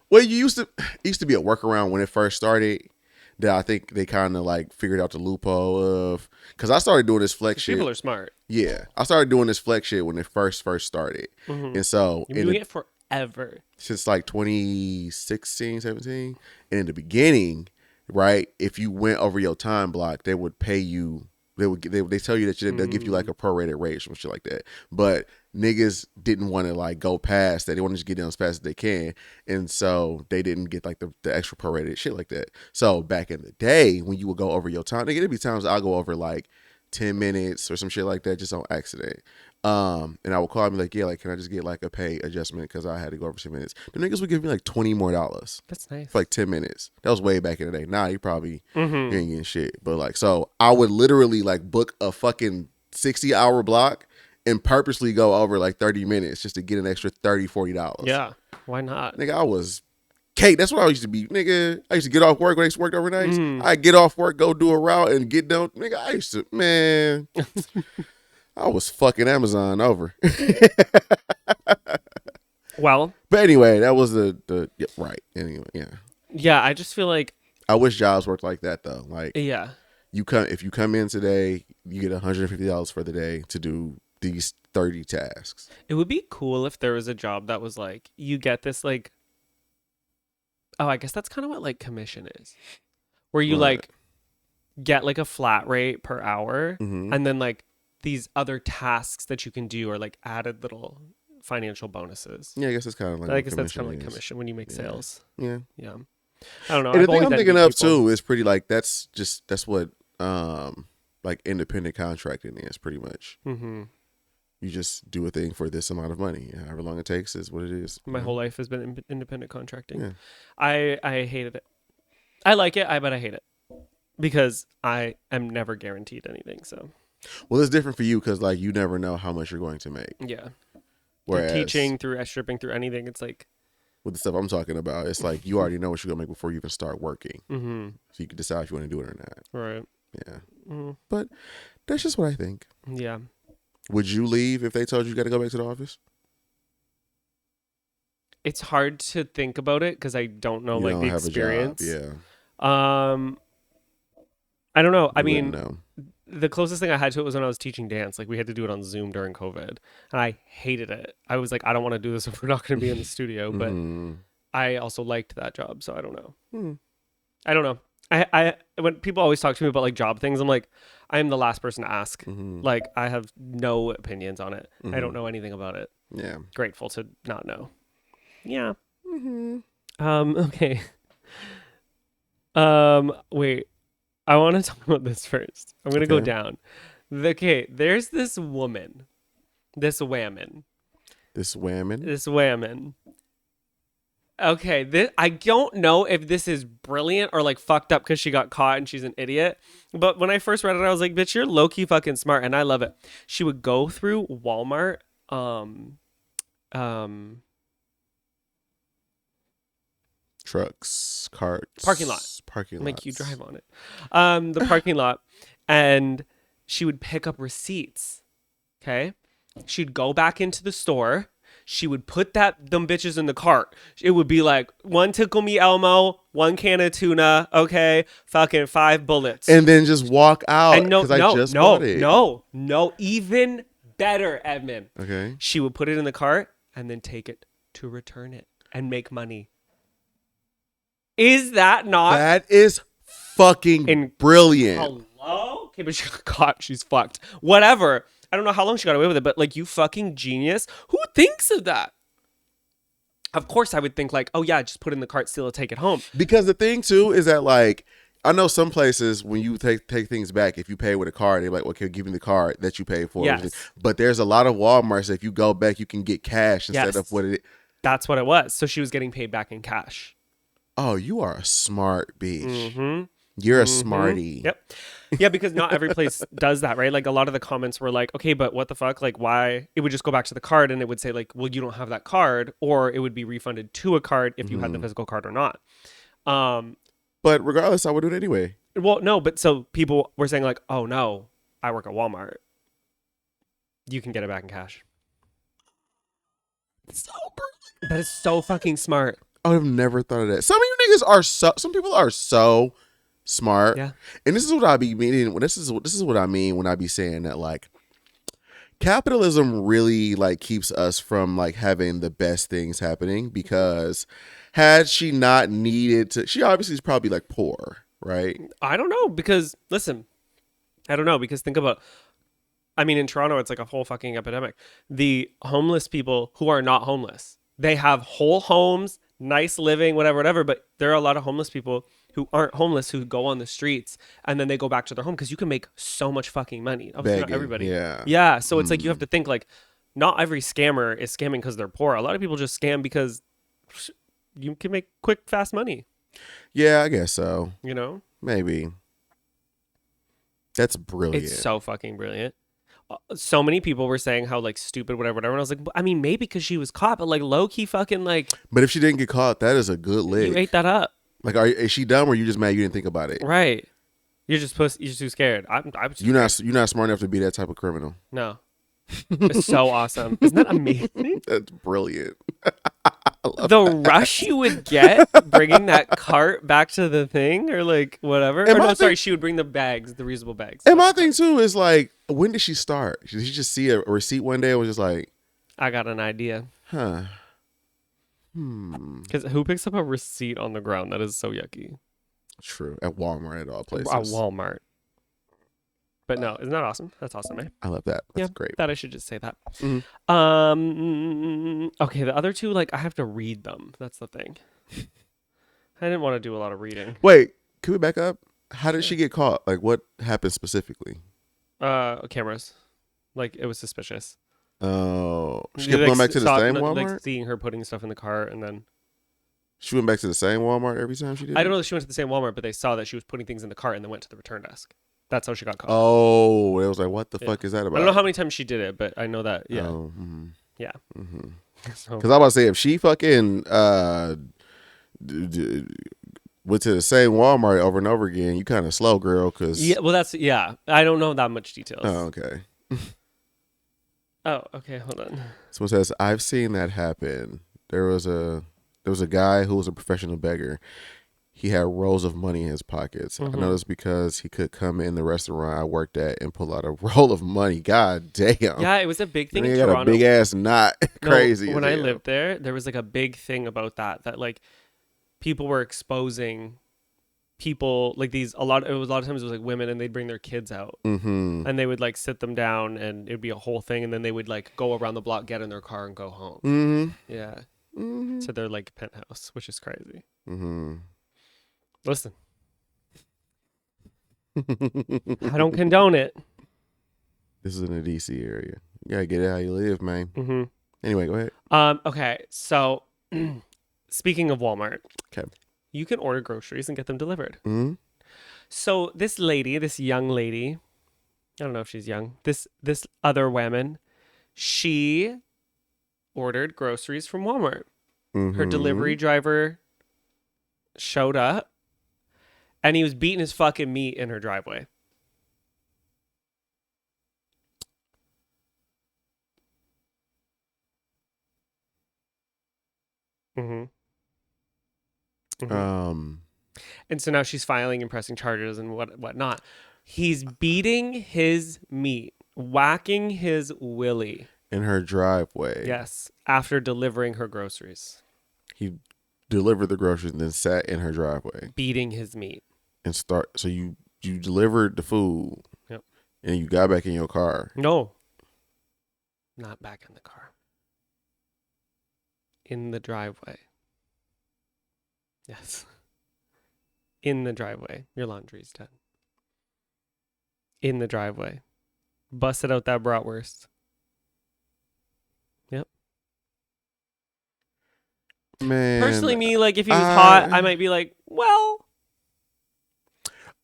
well, you used to be a workaround when it first started that I think they kind of like figured out the loophole of, because I started doing this flex Because shit. people are smart. Yeah, I started doing this flex shit when it first started, Hmm. and so You've been doing it forever. since like 2016, 17. And in the beginning, right, if you went over your time block, they would pay you. They tell you that they'll give you like a prorated rate or some shit like that. But niggas didn't want to like go past that. They want to just get in as fast as they can, and so they didn't get like the extra prorated shit like that. So back in the day, when you would go over your time, nigga, there'd be times I'll go over like 10 minutes or some shit like that just on accident. And I would call me like, yeah, like, can I just get like a pay adjustment because I had to go over 10 minutes? The niggas would give me like $20 more That's nice. for like 10 minutes. That was way back in the day. Now you probably you ain't Hmm. getting shit. But like, so I would literally like book a fucking 60-hour block and purposely go over like 30 minutes just to get an extra $30, $40. Yeah. Why not? Nigga, I was Kate, that's what I used to be. Nigga, I used to get off work when I used to work overnights. Mm. I get off work, go do a route and get done. Nigga, I used to, man, I was fucking Amazon over. Well, But anyway, that was the yeah, right. Anyway, yeah. yeah, I just feel like, I wish jobs worked like that though. Like yeah. if you come in today, you get $150 for the day to do these 30 tasks. It would be cool if there was a job that was like, you get this, like, oh, I guess that's kind of what like commission is, where you Right. like get like a flat rate per hour, Mm-hmm. and then like these other tasks that you can do are like added little financial bonuses. Yeah, I guess it's kind of like I what guess that's kind of like is. commission when you make Yeah. sales. Yeah. Yeah. I don't know. And the I've thing always I'm envied thinking of people. too is pretty like that's what like independent contracting is pretty much. Mm-hmm. You just do a thing for this amount of money. However long it takes is what it is. My whole life has been independent contracting. Yeah. I hated it. I like it, but I hate it because I am never guaranteed anything. So Well, it's different for you because like you never know how much you're going to make. yeah, Whereas through teaching, through stripping, through anything, it's like, with the stuff I'm talking about, it's like you already know what you're gonna make before you even start working, mm-hmm. so you can decide if you want to do it or not. Right. Yeah, Mm-hmm. but that's just what I think. Yeah. Would you leave if they told you got to go back to the office? It's hard to think about it because I don't know You like don't the have experience. a job. I don't know. Yeah, I you wouldn't mean, know. the closest thing I had to it was when I was teaching dance. Like we had to do it on Zoom during COVID, and I hated it. I was like, I don't want to do this if we're not going to be in the studio. But Mhm. I also liked that job, so I don't know. Hmm. I don't know. I when people always talk to me about like job things, I'm like, I am the last person to ask. Mhm. Like I have no opinions on it. I Mhm. don't know anything about it. Yeah. Grateful to not know. Yeah. Mm-hmm. Okay. Wait. I want to talk about this first. I'm gonna go Okay. down. Okay, there's this woman, this whammon, This whammon. this whammon. Okay, I don't know if this is brilliant or like fucked up because she got caught and she's an idiot. But when I first read it, I was like, bitch, you're low key fucking smart, and I love it. She would go through Walmart, um, Trucks, carts, parking lot. parking lots. Make you drive on it. The parking lot, and she would pick up receipts. Okay, she'd go back into the store. She would put them bitches in the cart. It would be like 1 Tickle Me Elmo, 1 can of tuna, okay, fucking 5 bullets. And then just walk out because I just bought it. No, even better, Edmund. Okay. She would put it in the cart and then take it to return it and make money. Is that not? That is fucking brilliant. Hello? Okay, but she got caught. She's fucked. Whatever. I don't know how long she got away with it, but like, you fucking genius. Who thinks of that? Of course, I would think like, oh yeah, just put it in the cart, steal it, take it home. Because the thing too is that like, I know some places when you take things back, if you pay with a card, they're like, okay, give me the card that you paid for. Yes. But there's a lot of Walmarts that if you go back, you can get cash instead of what it. That's what it was. So she was getting paid back in cash. Oh, you are a smart bitch. Mm-hmm. You're a smarty. Yep. Yeah, because not every place does that, right? Like a lot of the comments were like, okay, but what the fuck? Like why? It would just go back to the card and it would say like, well, you don't have that card, or it would be refunded to a card if you had the physical card or not. But regardless, I would do it anyway. Well, no, but so people were saying like, oh no, I work at Walmart. You can get it back in cash. So brilliant. That is so fucking smart. I would have never thought of that. Some of you niggas are some people are so smart. Yeah. And this is what I be meaning. This is what I mean when I be saying that like capitalism really like keeps us from like having the best things happening, because had she not needed to, she obviously is probably like poor, right? I don't know, because listen, I don't know, because think about, I mean, in Toronto, it's like a whole fucking epidemic. The homeless people who are not homeless, they have whole homes, nice living, whatever, but there are a lot of homeless people who aren't homeless who go on the streets and then they go back to their home, because you can make so much fucking money. Obviously, not everybody. Yeah. So it's like you have to think like, not every scammer is scamming because they're poor. A lot of people just scam because you can make quick, fast money. Yeah, I guess so. You know? Maybe. That's brilliant. It's so fucking brilliant. So many people were saying how like stupid, whatever. And I was like, I mean, maybe because she was caught, but like low key fucking like. But if she didn't get caught, that is a good lick. You ate that up. Like, is she dumb, or you just mad you didn't think about it? Right. You're just you're too scared. I'm you're not smart enough to be that type of criminal. No. It's so awesome. Isn't that amazing? That's brilliant. The rush you would get bringing that cart back to the thing, or like whatever. Or no, sorry, she would bring the bags, the reusable bags. And my thing too is like, when did she start? Did she just see a receipt one day and was just like, I got an idea. Huh. Because who picks up a receipt on the ground? That is so yucky. True. At Walmart, at all places. At Walmart. But no, isn't that awesome? That's awesome, eh? I love that. That's great. That I should just say that. Mm-hmm. Okay, the other two, like, I have to read them. That's the thing. I didn't want to do a lot of reading. Wait, can we back up? How did she get caught? Like, what happened specifically? Cameras. Like, it was suspicious. Oh, she kept going back to the same Walmart? Like, seeing her putting stuff in the cart, and then... She went back to the same Walmart every time she did? I don't know if she went to the same Walmart, but they saw that she was putting things in the cart and then went to the return desk. That's how she got caught. Oh, it was like, what the fuck is that about? I don't know how many times she did it, but I know that, yeah. Oh, mm-hmm. Yeah. Mm-hmm. Because So, I was about to say, if she fucking went to the same Walmart over and over again, you kind of slow, girl. Cause yeah, well, I don't know that much details. Oh, okay. Oh, okay, hold on. Someone says, I've seen that happen. There was a guy who was a professional beggar. He had rolls of money in his pockets. Mm-hmm. I know this because he could come in the restaurant I worked at and pull out a roll of money. God damn. Yeah, it was a big thing and in he got Toronto. a big ass knot. Crazy. When I lived there was like a big thing about that like people were exposing people like these a lot of times it was like women, and they'd bring their kids out, Mm-hmm. and they would like sit them down, and it'd be a whole thing, and then they would like go around the block, get in their car, and go home. Mm-hmm. Yeah. Mm-hmm. To their like penthouse, which is crazy. Mm-hmm. Listen, I don't condone it. This is in the DC area. You gotta get it how you live, man. Mm-hmm. Anyway, go ahead. Okay, so speaking of Walmart, Okay. you can order groceries and get them delivered. Mm-hmm. So this young lady, I don't know if she's young. This other woman, she ordered groceries from Walmart. Her delivery driver showed up, and he was beating his fucking meat in her driveway. Mm-hmm. And so now she's filing and pressing charges and whatnot. He's beating his meat, whacking his willy. In her driveway. Yes, after delivering her groceries. He delivered the groceries and then sat in her driveway. Beating his meat. And so you delivered the food. Yep. And you got back in your car. No. Not back in the car. In the driveway. Yes. In the driveway. Your laundry's done. In the driveway. Busted out that bratwurst. Yep. Man. Personally, me, like, if he was hot, I might be like, well.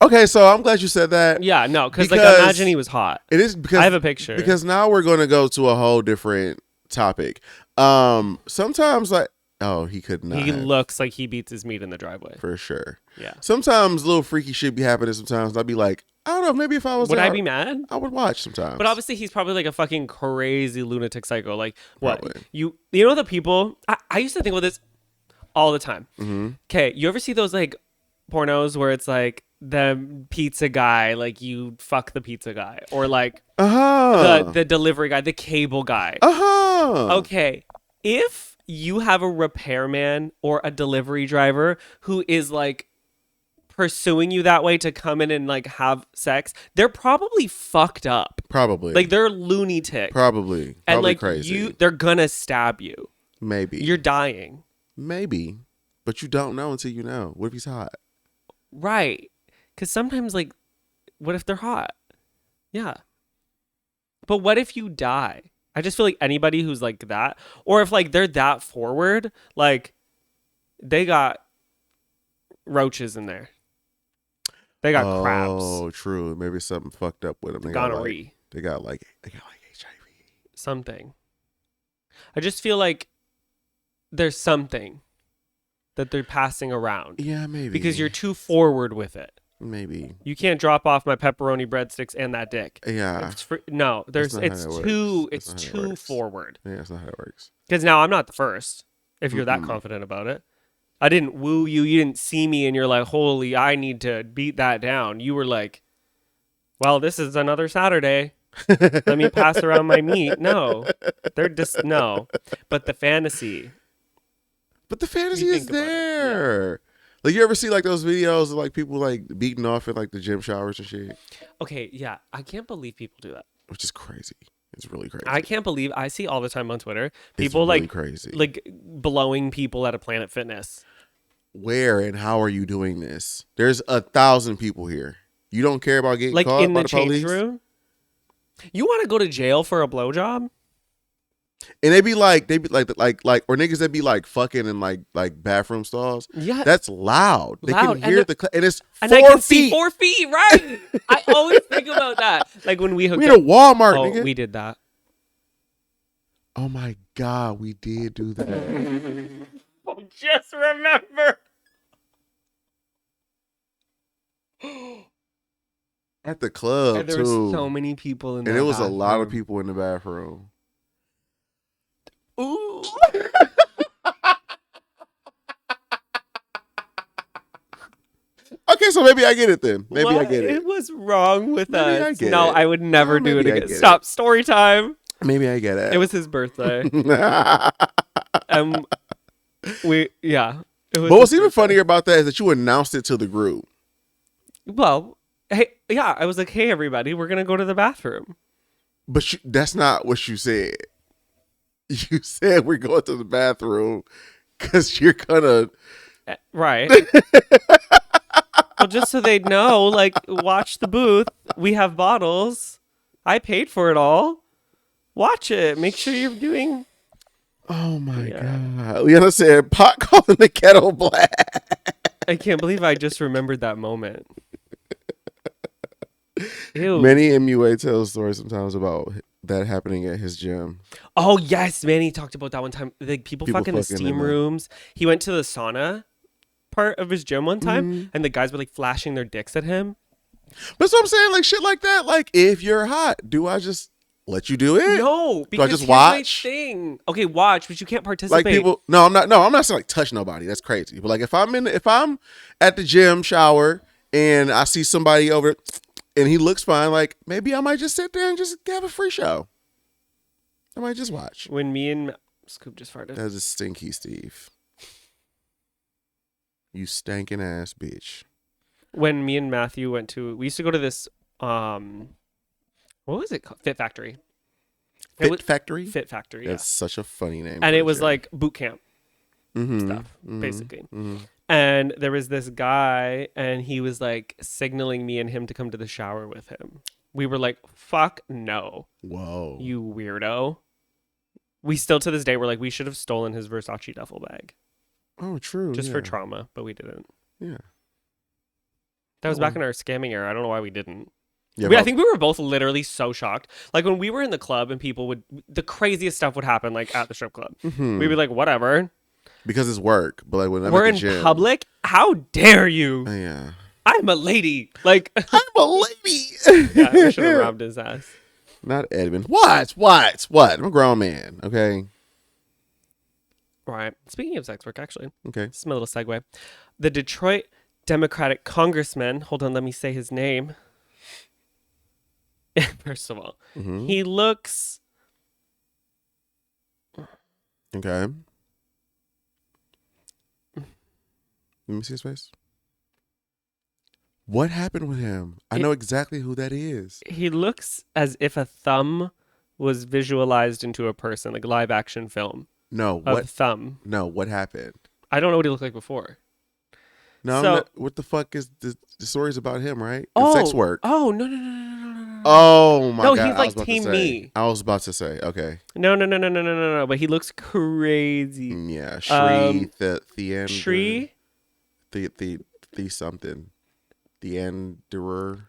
Okay, so I'm glad you said that. Yeah, no, because like, imagine he was hot. It is because I have a picture. Because now we're going to go to a whole different topic. Sometimes, like, oh, he could not. He looks like he beats his meat in the driveway. For sure. Yeah. Sometimes little freaky shit be happening sometimes. I'd be like, I don't know, maybe if I was Would out, I be mad? I would watch sometimes. But obviously he's probably like a fucking crazy lunatic psycho. Like what? Probably. You know the people I used to think about this all the time. Mm-hmm. Okay, you ever see those like pornos where it's like the pizza guy, like you fuck the pizza guy, or like the delivery guy, the cable guy. Okay, if you have a repairman or a delivery driver who is like pursuing you that way to come in and like have sex, they're probably fucked up. Probably. Like they're lunatic. Probably And like crazy. they're gonna stab you. Maybe. You're dying. Maybe. But you don't know until you know. What if he's hot? Right. Because sometimes, like, what if they're hot? Yeah. But what if you die? I just feel like anybody who's like that, or if like they're that forward, like they got roaches in there. They got crabs. Oh, true. Maybe something fucked up with them. Gonorrhea. They got like HIV. Something. I just feel like there's something that they're passing around. Yeah, maybe. Because you're too forward with it. Maybe. You can't drop off my pepperoni breadsticks and that dick. Yeah. It's too forward. Yeah, that's not how it works. Because now I'm not the first, if you're that confident about it. I didn't woo you. You didn't see me and you're like, holy, I need to beat that down. You were like, well, this is another Saturday. Let me pass around my meat. No. They're just, no. But the fantasy. But the fantasy is there. Yeah. Like, you ever see like those videos of like people like beating off in like the gym showers and shit? Okay, yeah. I can't believe people do that. Which is crazy. It's really crazy. I can't believe, I see all the time on Twitter, people really like crazy. Like blowing people at a Planet Fitness. Where and how are you doing this? There's 1,000 people here. You don't care about getting like caught in by the the police? change room? You want to go to jail for a blowjob? And they be like, or niggas that be like fucking in like bathroom stalls. Yeah, that's loud. They loud. can hear and it's 4 and I can feet. see 4 feet, right? I always think about that. Like when we hooked at up. a Walmart, nigga. We did that. Oh my God, we did do that. Just remember. At the club, and there were so many people in there. And it was a lot of people in the bathroom. Ooh. Okay, so maybe I get it then. Maybe what? I get it. It was wrong with maybe us. No, I would never do it again. Stop. Story time. Maybe I get it. It was his birthday. Yeah. But what's even funnier about that is that you announced it to the group. Well, hey, yeah, I was like, hey, everybody, we're going to go to the bathroom. But that's not what you said. You said we're going to the bathroom because you're going to. Right. Well, just so they'd know, like, watch the booth. We have bottles. I paid for it all. Watch it. Make sure you're doing. Oh my Yeah. God. Leanna said, pot calling the kettle black. I can't believe I just remembered that moment. Ew. Manny MUA tells stories sometimes about that happening at his gym. Oh yes, man. He talked about that one time. Like people fucking the fucking in steam the- rooms. He went to the sauna part of his gym one time, Mhm. and the guys were like flashing their dicks at him. But so I'm saying, like, shit like that. Like, if you're hot, do I just let you do it? No, because just here's my watch? thing. Okay, watch, but you can't Like participate. people, no, I'm not saying like touch nobody. That's crazy. But like if I'm at the gym shower and I see somebody over and he looks fine, like maybe I might just sit there and just have a free show. I might just watch. When me and Scoop just farted. That's a stinky Steve. You stinking ass bitch. When me and Matthew we used to go to this what was it called? Fit Factory. Fit Factory? Fit Factory, yeah. That's such a funny name. And for it a was gym. like boot camp stuff, basically. And there was this guy, and he was like signaling me and him to come to the shower with him. We were like, fuck no, Whoa. you weirdo. We still to this day, we're like, we should have stolen his Versace duffel bag Oh, true. just yeah. for trauma, but we didn't. Yeah. That was Oh. back in our scamming era. I don't know why we didn't. Yeah. I think we were both literally so shocked. Like when we were in the club and the craziest stuff would happen, like at the strip club. Mhm. We'd be like, whatever. Because it's work. But like when I'm We're at in the gym, public. How dare you? Yeah. I'm a lady. Like, I'm a lady. yeah, we should have robbed his ass. Not Edmund. What? I'm a grown man. Okay. Right. Speaking of sex work, actually, Okay. this is my little segue. The Detroit Democratic congressman, hold on, let me say his name. First of all, Mhm. he looks Okay. Let me see his face. What happened with him? I know exactly who that is. as if a thumb was visualized into a person, like live action film No, of what? thumb. No, what happened? I don't know what he looked like before. No, I'm So- not, what the fuck is the story's about him, right? And sex work. Oh, no. Oh my No, god! he's I like was about Team to say. Me. I was about to say. Okay. No. But he looks crazy. Yeah, Shri the Shri? the something, the Enderer.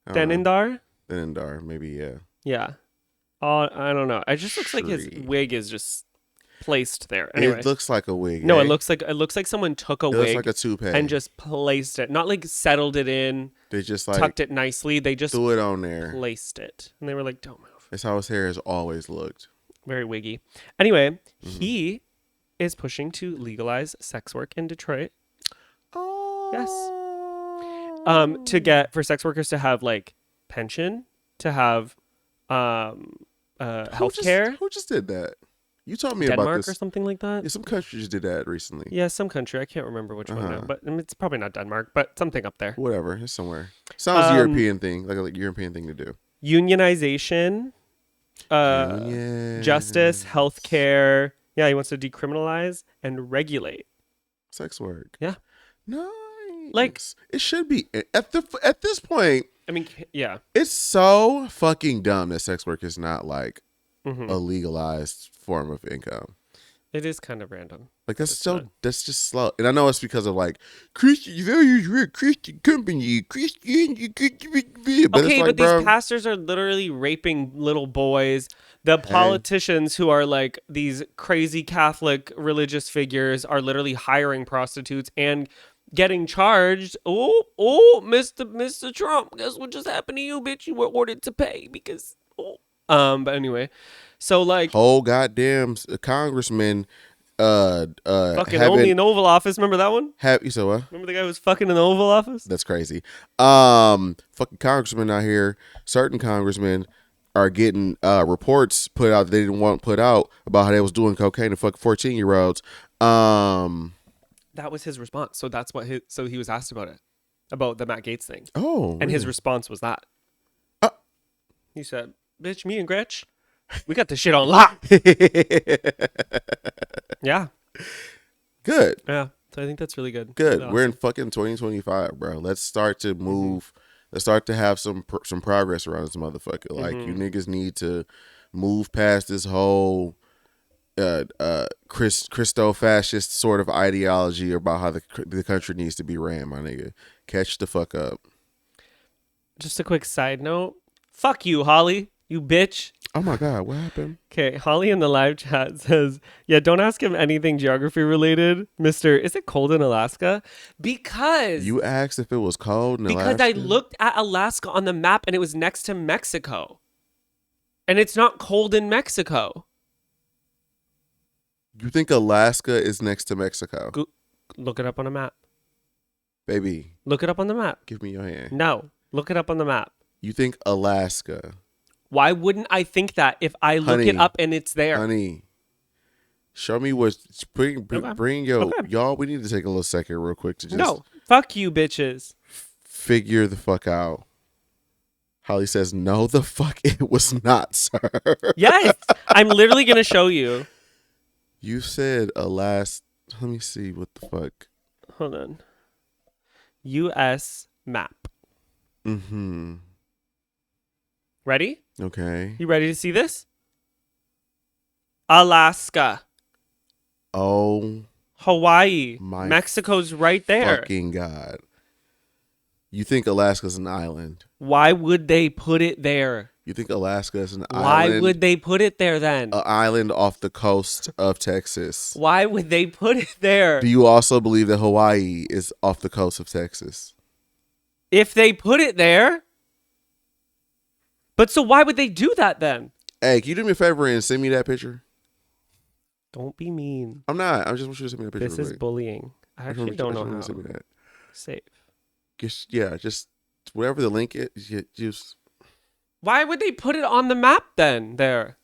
Denindar? Denindar, maybe yeah. Yeah. Oh, I don't know. It just looks like his Shri. wig is just placed there. Anyway. It looks like a wig. No, eh? it looks like someone took a It looks wig like a toupee and just placed it. Not like settled it in, they just like tucked it nicely. They just threw it on there. placed it. And they were like, don't move. That's how his hair has always looked. Very wiggy. Anyway, Mm-hmm. he is pushing to legalize sex work in Detroit. Oh Yes. To get for sex workers to have like pension, to have healthcare, Who just did that? You told me about Denmark this. or something like that. Yeah, some countries did that recently. Yeah, some country. I can't remember which one now, but it's probably not Denmark, but something up there. Whatever, it's somewhere. Sounds European thing, like a European thing to do. Unionization, Union. justice, healthcare. Yeah, he wants to decriminalize and regulate. Sex work. Yeah. Nice. Like- it should be at this point. I mean, yeah. It's so fucking dumb that sex work is not like Mhm. a legalized form of income. It is kind of random. Like that's It's so not. that's just slow. And I know it's because of like Christian values, we're a Christian company, Christian. But Okay, it's like, but bro, these pastors are literally raping little boys. The politicians who are like these crazy Catholic religious figures are literally hiring prostitutes and getting charged. Oh, Mr. Trump, guess what just happened to you, bitch? You were ordered to pay because but anyway. So like whole goddamn congressman fucking only in the Oval Office, remember that one? you said what? Remember the guy who was fucking in the Oval Office? That's crazy. Fucking congressmen out here, certain congressmen are getting reports put out that they didn't want put out about how they was doing cocaine to fuck 14-year-olds. That was his response. So that's what he was asked about it. About the Matt Gaetz thing. Oh, And his really? response was that. Uh. He said, bitch, me and Gretch, we got this shit on lock. Yeah. Good. Yeah. So I think that's really good. Good. Really We're in awesome. fucking 2025, bro. Let's start to move. Let's start to have some progress around this motherfucker. Like you niggas need to move past this whole Christo-fascist sort of ideology about how the country needs to be ran, my nigga. Catch the fuck up. Just a quick side note. Fuck you, Holly. You bitch. Oh my God, what happened? Okay, Holly in the live chat says, yeah, don't ask him anything geography related. Mr. Is it cold in Alaska? Because You asked if it was cold in because Alaska? I looked at Alaska on the map and it was next to Mexico. And it's not cold in Mexico. You think Alaska is next to Mexico? Look it up on a map. Baby, Look it up on the map. give me your hand. No, look it up on the map. You think Alaska? Why wouldn't I think that if I look Honey, it up and it's there? Honey, show me what. Bring your Okay. y'all. We need to take a little second, real quick, to just No, fuck you, bitches. figure the fuck out. Holly says, "No, the fuck, it was not, sir." Yes, I'm literally gonna show you. You said Alaska. Let me see what the fuck. Hold on. U.S. map. Mm-hmm. Ready? Okay. You ready to see this? Alaska, Oh Hawaii, my Mexico's right there. fucking God. You think Alaska's an island? Why would they put it there? You think Alaska is an Why island? would they put it there then? An island off the coast of Texas. Why would they put it there? Do you also believe that Hawaii is off the coast of Texas? If they put it there. But so why would they do that then? Hey, can you do me a favor and send me that picture? Don't be mean. I'm not. I just want you to send me that picture. This real is quick. bullying. I actually don't know how. Send me that. Save. Just whatever the link is. Just Why would they put it on the map then there?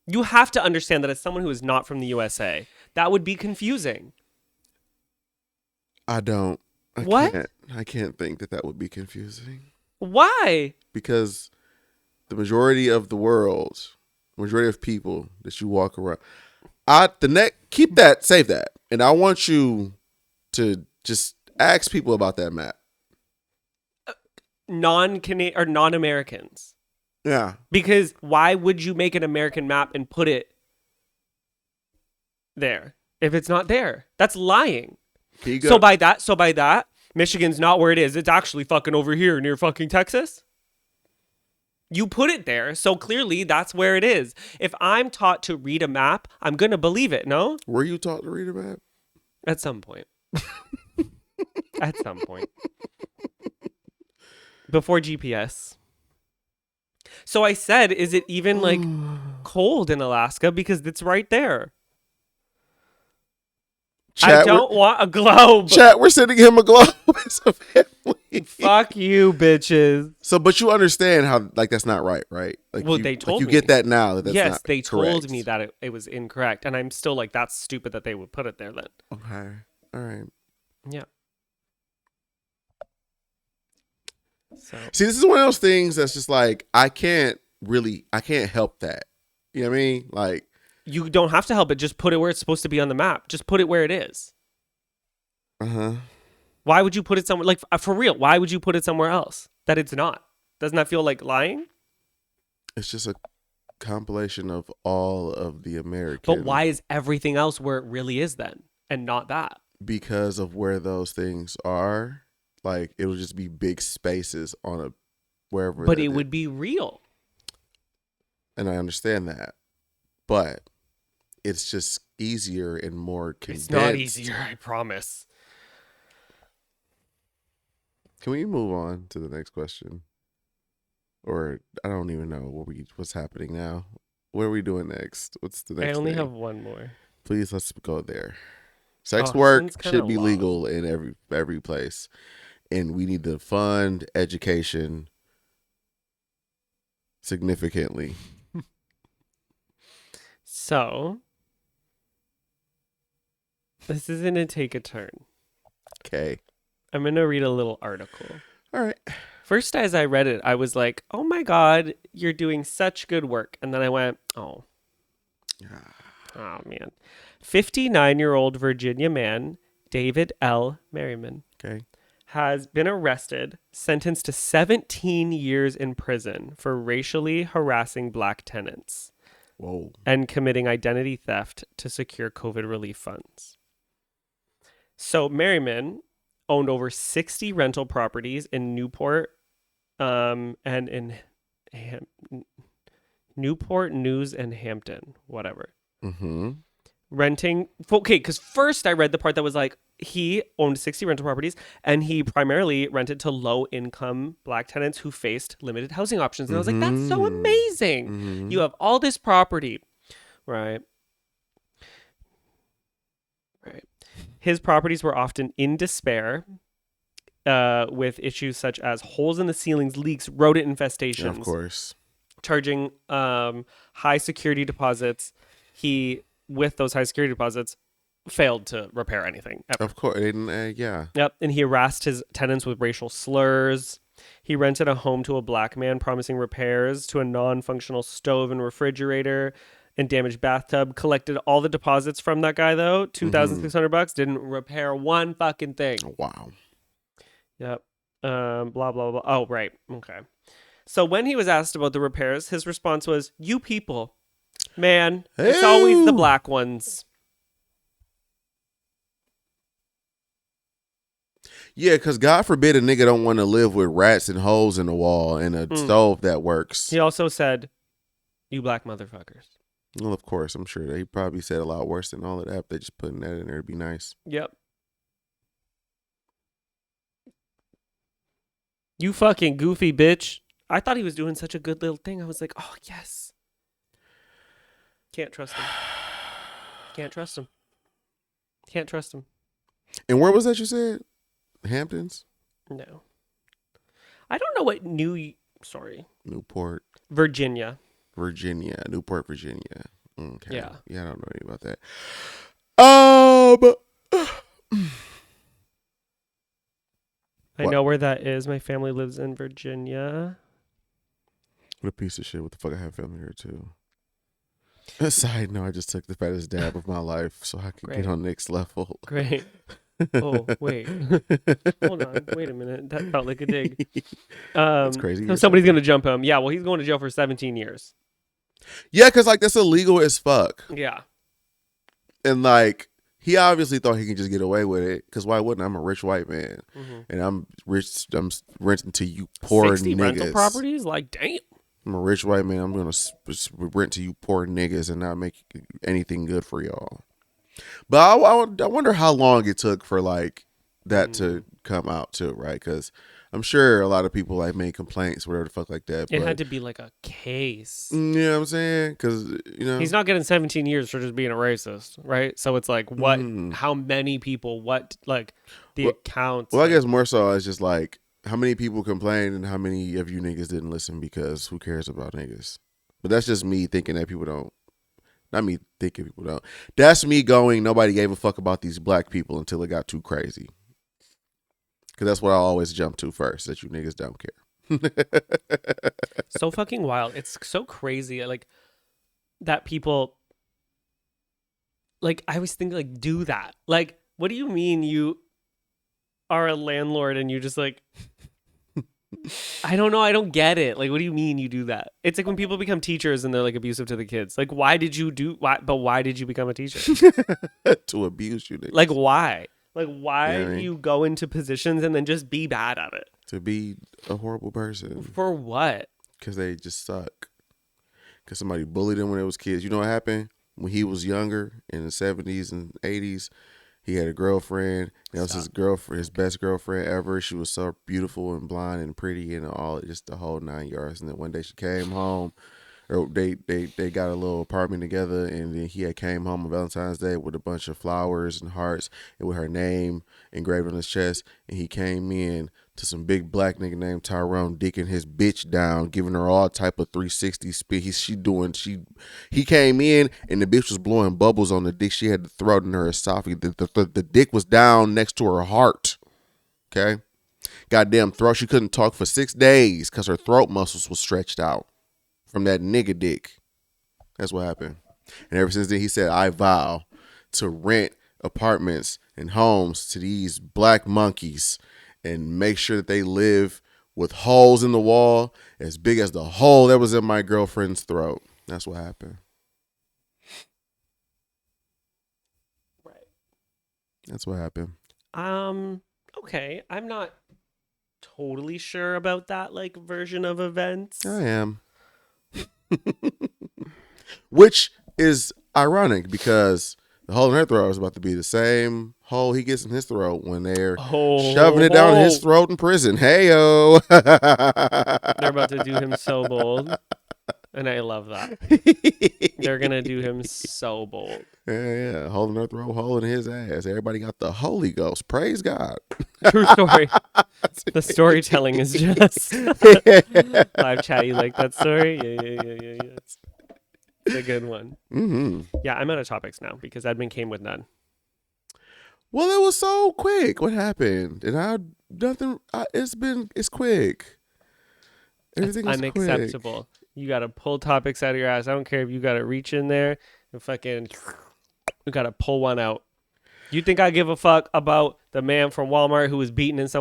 You have to understand that as someone who is not from the USA, that would be confusing. I don't. What? I can't think that would be confusing. Why? Because the majority of the world, majority of people that you walk around, keep that, save that, and I want you to just ask people about that map. Non-Canadian or non-Americans. Yeah. Because why would you make an American map and put it there if it's not there? That's lying. So by that, Michigan's not where it is. It's actually fucking over here near fucking Texas. You put it there, so clearly that's where it is. If I'm taught to read a map, I'm going to believe it, no? Were you taught to read a map? At some point. At some point. Before GPS. So I said, is it even like cold in Alaska? Because it's right there. Chat, I don't want a globe. Chat, we're sending him a globe as a family. Fuck you, bitches. So, but you understand how, like, that's not right? Like, Well, they told you me. get that now. That's yes, not they correct. told me that it was incorrect. And I'm still like, that's stupid that they would put it there then. Okay. All right. Yeah. So See, this is one of those things that's just like, I can't help that. You know what I mean? Like, you don't have to help it. Just put it where it's supposed to be on the map. Just put it where it is. uh-huh. Why would you put it somewhere, like, for real, why would you put it somewhere else that it's not? Doesn't that feel like lying? It's just a compilation of all of the American. But why is everything else where it really is then and not that? Because of where those things are. Like, it'll just be big spaces on a wherever. But it would be real. And I understand that. But it's just easier and more condensed. It's not easier, I promise. Can we move on to the next question? Or I don't even know what's happening now. What are we doing next? What's the next I only thing? have one more. Please, let's go there. Sex Oh, work seems kinda should be long. legal in every place. And we need to fund education significantly. So, this is going to take a turn. Okay. I'm going to read a little article. All right. First, as I read it, I was like, oh my God, you're doing such good work. And then I went, oh man. 59-year-old Virginia man, David L. Merriman, Okay. has been arrested, sentenced to 17 years in prison for racially harassing black tenants Whoa. and committing identity theft to secure COVID relief funds. So Merriman owned over 60 rental properties in Newport and in Newport News and Hampton, whatever. Mm-hmm. Renting. Okay, because first I read the part that was like he owned 60 rental properties and he primarily rented to low income black tenants who faced limited housing options. And I was like, that's so amazing. Mm-hmm. You have all this property, right? Right. His properties were often in despair with issues such as holes in the ceilings, leaks, rodent infestations. Of course. Charging high security deposits. He, with those high security deposits, failed to repair anything ever. Of course. Yeah. Yep. And he harassed his tenants with racial slurs. He rented a home to a black man, promising repairs to a non-functional stove and refrigerator and damaged bathtub. Collected all the deposits from that guy though, $2,600. Didn't repair one fucking thing. Wow. Yep. Blah blah blah. Oh right. Okay. So when he was asked about the repairs, his response was, "You people, man, it's always the black ones." Yeah, because God forbid a nigga don't want to live with rats and holes in the wall and a stove that works. He also said, "You black motherfuckers." Well, of course, I'm sure that he probably said a lot worse than all of that. They're just putting that in there to be nice. Yep. You fucking goofy bitch. I thought he was doing such a good little thing. I was like, oh, yes. Can't trust him. Can't trust him. Can't trust him. And where was that you said? Hamptons? No. I don't know what Newport. Virginia. Newport, Virginia. Okay. Yeah. Yeah, I don't know anything about that. I know where that is. My family lives in Virginia. What a piece of shit. What the fuck? I have family here too. Side note, I just took the fattest dab of my life so I could get on next level. Great. Oh, wait. Hold on. Wait a minute. That felt like a dig. That's crazy. So somebody's going to jump him. Yeah, well, he's going to jail for 17 years. Yeah, because like that's illegal as fuck. Yeah. And like he obviously thought he could just get away with it. Because why wouldn't? I'm a rich white man. Mm-hmm. And I'm rich. I'm renting to you poor 60 niggas. rental properties? Like, damn. I'm a rich white man. I'm going to rent to you poor niggas and not make anything good for y'all. But I wonder how long it took for like that to come out too, right? Because I'm sure a lot of people like made complaints, whatever the fuck like that. It had to be like a case. You know what I'm saying? Because he's not getting 17 years for just being a racist, right? So it's like what? How many people? What like the accounts? Well, I guess more so it's just like how many people complained and how many of you niggas didn't listen because who cares about niggas? But that's just me thinking that people don't. Not me thinking people don't. That's me going, nobody gave a fuck about these black people until it got too crazy. Because that's what I always jump to first, that you niggas don't care. So fucking wild. It's so crazy. Like, that people, like, I always think, like, do that. Like, what do you mean you are a landlord and you just, like... I don't know. I don't get it. Like, what do you mean you do that? It's like when people become teachers and they're like abusive to the kids. Like, why did you become a teacher? To abuse you, niggas. Like, why? Like, why do you go into positions and then just be bad at it? To be a horrible person. For what? Because they just suck. Because somebody bullied them when they was kids. You know what happened? When he was younger in the 70s and 80s, he had a girlfriend. That was his girlfriend, his best girlfriend ever. She was so beautiful and blonde and pretty and all, just the whole 9 yards. And then one day she came home, or they got a little apartment together, and then he had came home on Valentine's Day with a bunch of flowers and hearts and with her name engraved on his chest. And he came in to some big black nigga named Tyrone dicking his bitch down, giving her all type of 360 spit. He came in and the bitch was blowing bubbles on the dick. She had the throat in her esophagus. The dick was down next to her heart. Okay, goddamn throat. She couldn't talk for 6 days because her throat muscles was stretched out from that nigga dick. That's what happened. And ever since then, he said, "I vow to rent apartments and homes to these black monkeys and make sure that they live with holes in the wall as big as the hole that was in my girlfriend's throat. That's what happened. Right. That's what happened. Okay. I'm not totally sure about that like version of events. I am. Which is ironic because the hole in her throat is about to be the same hole he gets in his throat when they're shoving it down his throat in prison. Hey-o. They're about to do him so bold. And I love that. They're going to do him so bold. Yeah. Hole in her throat, hole in his ass. Everybody got the Holy Ghost. Praise God. True story. The storytelling is just live chat. You like that story? Yeah. It's a good one. Mm-hmm. Yeah, I'm out of topics now because Edmund came with none. Well, it was so quick. What happened? And it's quick. Everything is Unacceptable. quick. You got to pull topics out of your ass. I don't care if you got to reach in there and fucking, you got to pull one out. You think I give a fuck about the man from Walmart who was beating his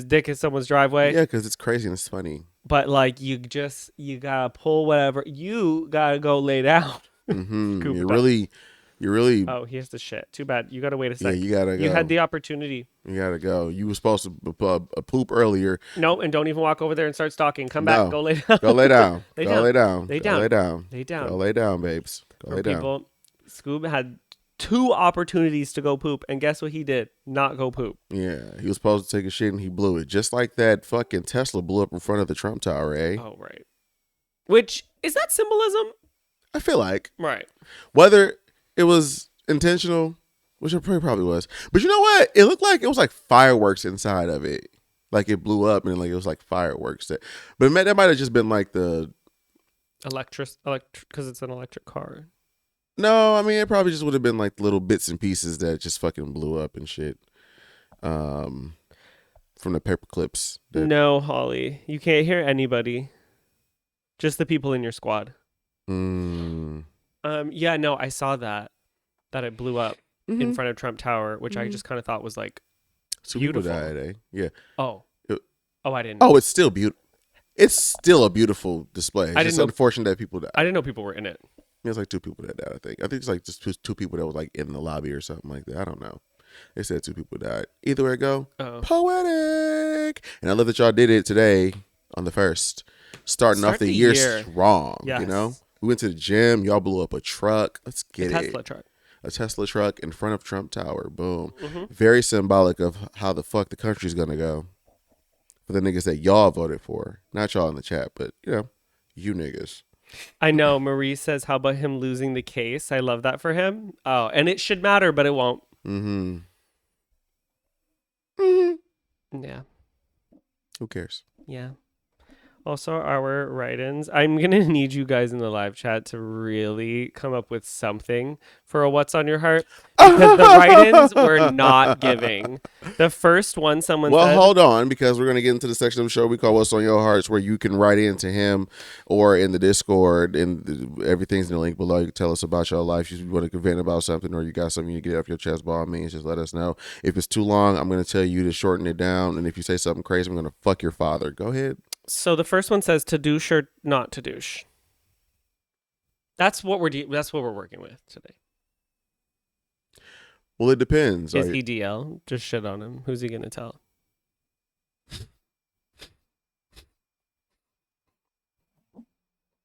dick in someone's driveway? Yeah, because it's crazy and it's funny. But like you gotta pull whatever. You gotta go lay down. Mm-hmm. You're really. Oh, here's the shit. Too bad. You gotta wait a second. Yeah, you gotta go. You had the opportunity. You gotta go. You were supposed to poop earlier. No, and don't even walk over there and start stalking. Come back. Go lay down. Go lay down. Lay go down. lay down. Lay go down. lay down. Lay down. Go lay down, babes. Go For lay down. people, Scoob had 2 opportunities to go poop, and guess what he did? Not go poop. Yeah, he was supposed to take a shit and he blew it, just like that fucking Tesla blew up in front of the Trump Tower, eh? Oh, right. Which is that symbolism? I feel like Right. whether it was intentional, which it probably was, but you know what? It looked like it was like fireworks inside of it, like it blew up and like it was like fireworks. That might have just been like the electric, because it's an electric car. No, I mean it probably just would have been like little bits and pieces that just fucking blew up and shit. From the paper clips. No, Holly, you can't hear anybody. Just the people in your squad. Yeah, no, I saw that it blew up in front of Trump Tower, which I just kind of thought was like 2 beautiful. people died, eh? Yeah. I didn't know. Oh, it's still beautiful. It's still a beautiful display. It's just unfortunate that people died. I didn't know people were in it. It's like 2 people that died, I think. I think it's like just 2 people that was like in the lobby or something like that. I don't know. They said 2 people died. Either way it go, poetic. And I love that y'all did it today on the 1st. Starting off the year strong, yes. You know? We went to the gym. Y'all blew up a truck. Let's get it. A Tesla truck in front of Trump Tower. Boom. Mm-hmm. Very symbolic of how the fuck the country's going to go. For the niggas that y'all voted for. Not y'all in the chat, but, you niggas. I know. Marie says, how about him losing the case? I love that for him. Oh, and it should matter, but it won't. Mm-hmm. Yeah. Who cares? Yeah. Also, our write-ins. I'm going to need you guys in the live chat to really come up with something for a What's on Your Heart. Because the write-ins were not giving. The first one, someone said... Well, hold on, because we're going to get into the section of the show we call What's on Your Hearts, where you can write into him or in the Discord, and everything's in the link below. You can tell us about your life. If you want to vent about something or you got something you get off your chest, by all means, just let us know. If it's too long, I'm going to tell you to shorten it down. And if you say something crazy, I'm going to fuck your father. Go ahead. So the first one says to douche or not to douche. That's what we're working with today. Well, it depends. Is he DL? Just shit on him. Who's he gonna tell?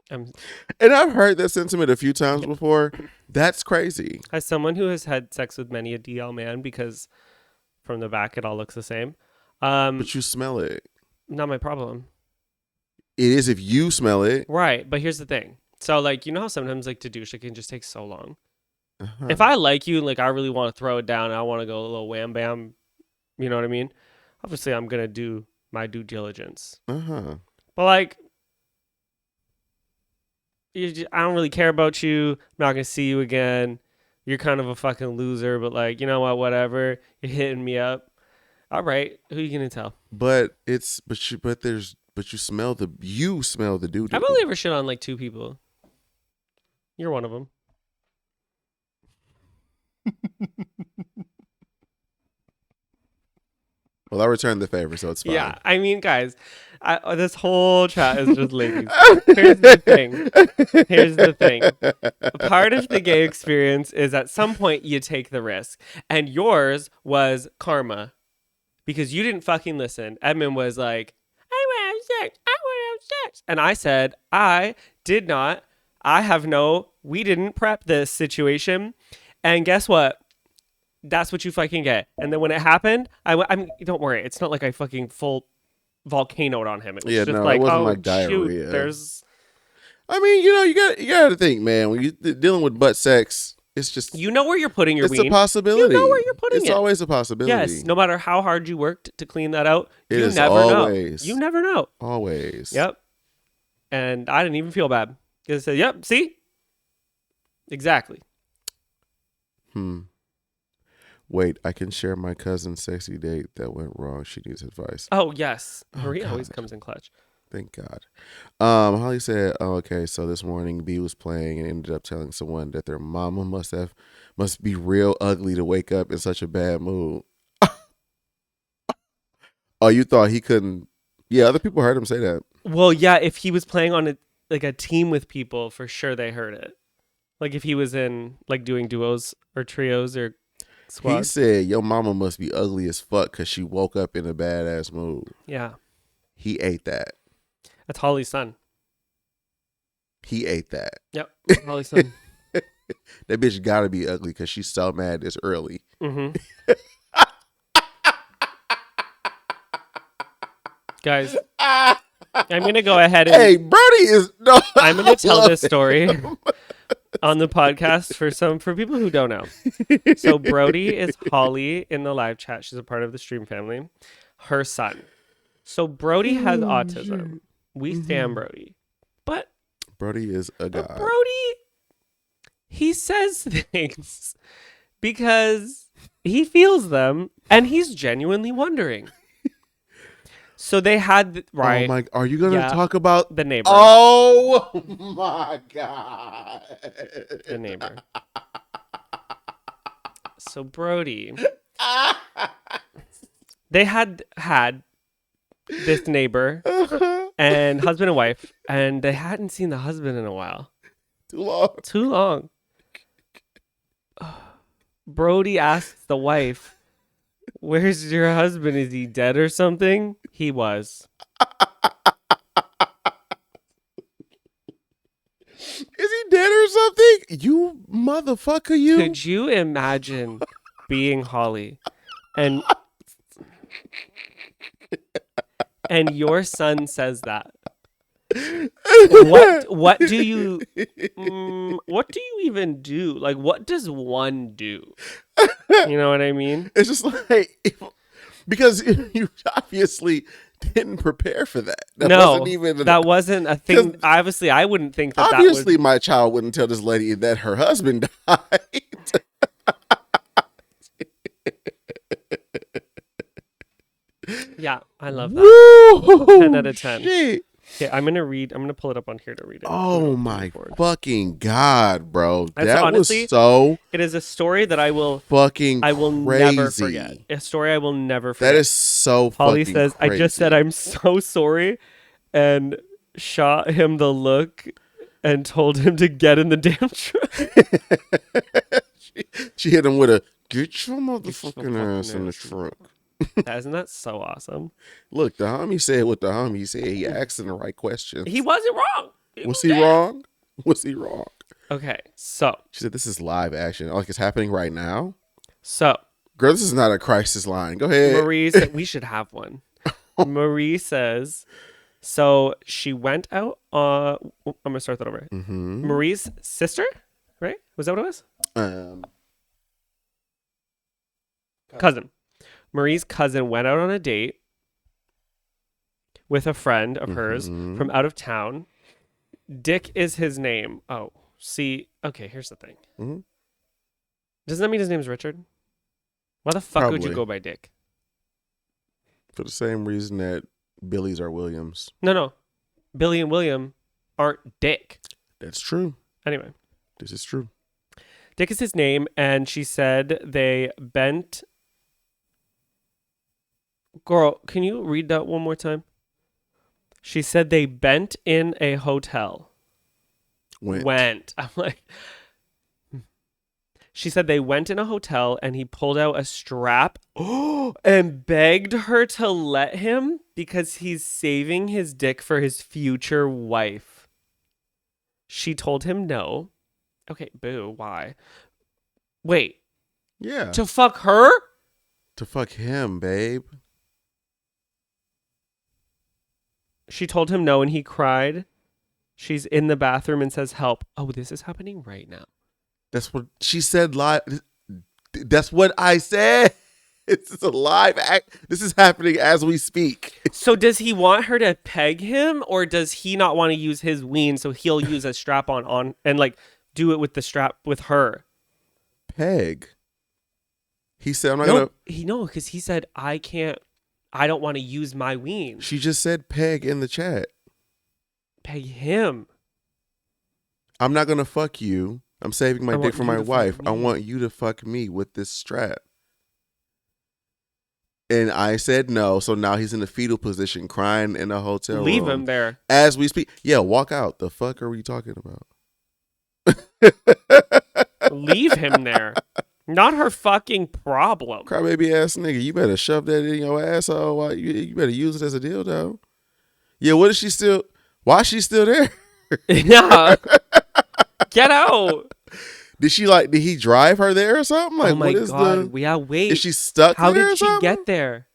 And I've heard that sentiment a few times before. That's crazy. As someone who has had sex with many a DL man, because from the back it all looks the same. But you smell it. Not my problem. It is if you smell it. Right, but here's the thing. So, like, you know how sometimes, like, to douche, it can just take so long? Uh-huh. If I like you, like, I really want to throw it down, and I want to go a little wham bam, you know what I mean? Obviously, I'm going to do my due diligence. Uh-huh. But, like, I don't really care about you. I'm not going to see you again. You're kind of a fucking loser, but, like, you know what, whatever. You're hitting me up. All right, who are you going to tell? But you smell the doo-doo. I've only ever shit on like 2 people. You're one of them. Well, I returned the favor, so it's fine. Yeah, I mean, guys, this whole chat is just ladies. Here's the thing. Here's the thing. Part of the gay experience is at some point you take the risk, and yours was karma because you didn't fucking listen. Edmund was like, I want to have sex. I want to have sex. And I said, I did not. We didn't prep this situation. And guess what? That's what you fucking get. And then when it happened, I mean, don't worry. It's not like I fucking full volcanoed on him. It was just like, it wasn't oh, like diarrhea. shoot, there's... I mean, you got to think, man, when you're dealing with butt sex, it's just... You know where you're putting your ween. It's a possibility. You know where you're putting it. It's always a possibility. Yes, no matter how hard you worked to clean that out, It you is never always. know. You never know. Always. Yep. And I didn't even feel bad. Because I said, yep, see? Exactly. Wait, I can share my cousin's sexy date that went wrong. She needs advice. Oh, yes. Marie God. always comes in clutch. Thank God. Holly said, oh, okay, so this morning B was playing and ended up telling someone that their mama must be real ugly to wake up in such a bad mood. Oh, you thought he couldn't? Yeah, other people heard him say that. Well, yeah, if he was playing on a team with people, for sure they heard it. Like if he was in like doing duos or trios or squads. He said, your mama must be ugly as fuck because she woke up in a badass mood. Yeah. He ate that. That's Holly's son. He ate that. Yep. Holly's son. That bitch gotta be ugly because she's so mad this early. Mm-hmm. Guys, I'm going to go ahead and... Hey, Brody is... No, I'm going to tell this story on the podcast for people who don't know. So Brody is Holly in the live chat. She's a part of the stream family. Her son. So Brody has autism. We stand Brody. But Brody is a god. Brody, he says things because he feels them and he's genuinely wondering. So they had right. Oh my! Are you gonna talk about the neighbor? Oh my God! The neighbor. So Brody, they had this neighbor and husband and wife, and they hadn't seen the husband in a while. Too long. Brody asks the wife, "Where's your husband? Is he dead or something?" He was. Is he dead or something? You motherfucker, you. Could you imagine being Holly and your son says that? What do you even do? Like, what does one do? You know what I mean? It's just like, because you obviously didn't prepare for that. That wasn't a thing. Obviously, I wouldn't think that. Obviously, my child wouldn't tell this lady that her husband died. Yeah, I love that. Woo! 10 out of 10. Shit. Okay, I'm gonna pull it up on here to read it. Oh my fucking God, bro. That honestly, was so... It is a story that I will never forget. A story I will never forget. That is so Holly fucking says, crazy. I just said I'm so sorry and shot him the look and told him to get in the damn truck. she hit him with a, get your motherfucking ass in the truck. Isn't that so awesome? Look, the homie said what the homie said. He asked the right questions. He wasn't wrong. Was he wrong? Was he wrong? Okay, so. She said, this is live action. Like, it's happening right now? So. Girl, this is not a crisis line. Go ahead. Marie said, we should have one. Marie says, so she went out. I'm going to start that over. Mm-hmm. Marie's sister, right? Was that what it was? Cousin. Marie's cousin went out on a date with a friend of hers from out of town. Dick is his name. Oh, see. Okay, here's the thing. Mm-hmm. Doesn't that mean his name's Richard? Why the fuck would you go by Dick? For the same reason that Billy's are Williams. No. Billy and William aren't Dick. That's true. Anyway. This is true. Dick is his name, and she said they bent... Girl, can you read that one more time? She said they bent in a hotel. Went. I'm like, she said they went in a hotel and he pulled out a strap and begged her to let him because he's saving his dick for his future wife. She told him no. Okay, boo, why? Wait, Yeah. to fuck her? To fuck him, babe. She told him no and he cried. She's in the bathroom and says, help. Oh, this is happening right now. That's what she said live. That's what I said. It's a live act. This is happening as we speak. So does he want her to peg him, or does he not want to use his ween, so he'll use a strap on and like do it with the strap with her? Peg. He said, I'm not No, gonna. because he said, I don't want to use my ween. She just said peg in the chat. Peg him. I'm not gonna fuck you. I'm saving my dick for my wife. I me. want you to fuck me with this strap. And I said no. So now he's in the fetal position, crying in a hotel room. Leave him there. As we speak. Yeah, walk out. The fuck are we talking about? Leave him there. Not her fucking problem. Crybaby ass nigga. You better shove that in your asshole. You better use it as a dildo. Yeah, what is she still? Why is she still there? Yeah. Get out. Did he drive her there or something? Like, oh my what is God. Yeah, wait. Is she stuck How there did or she something? get there?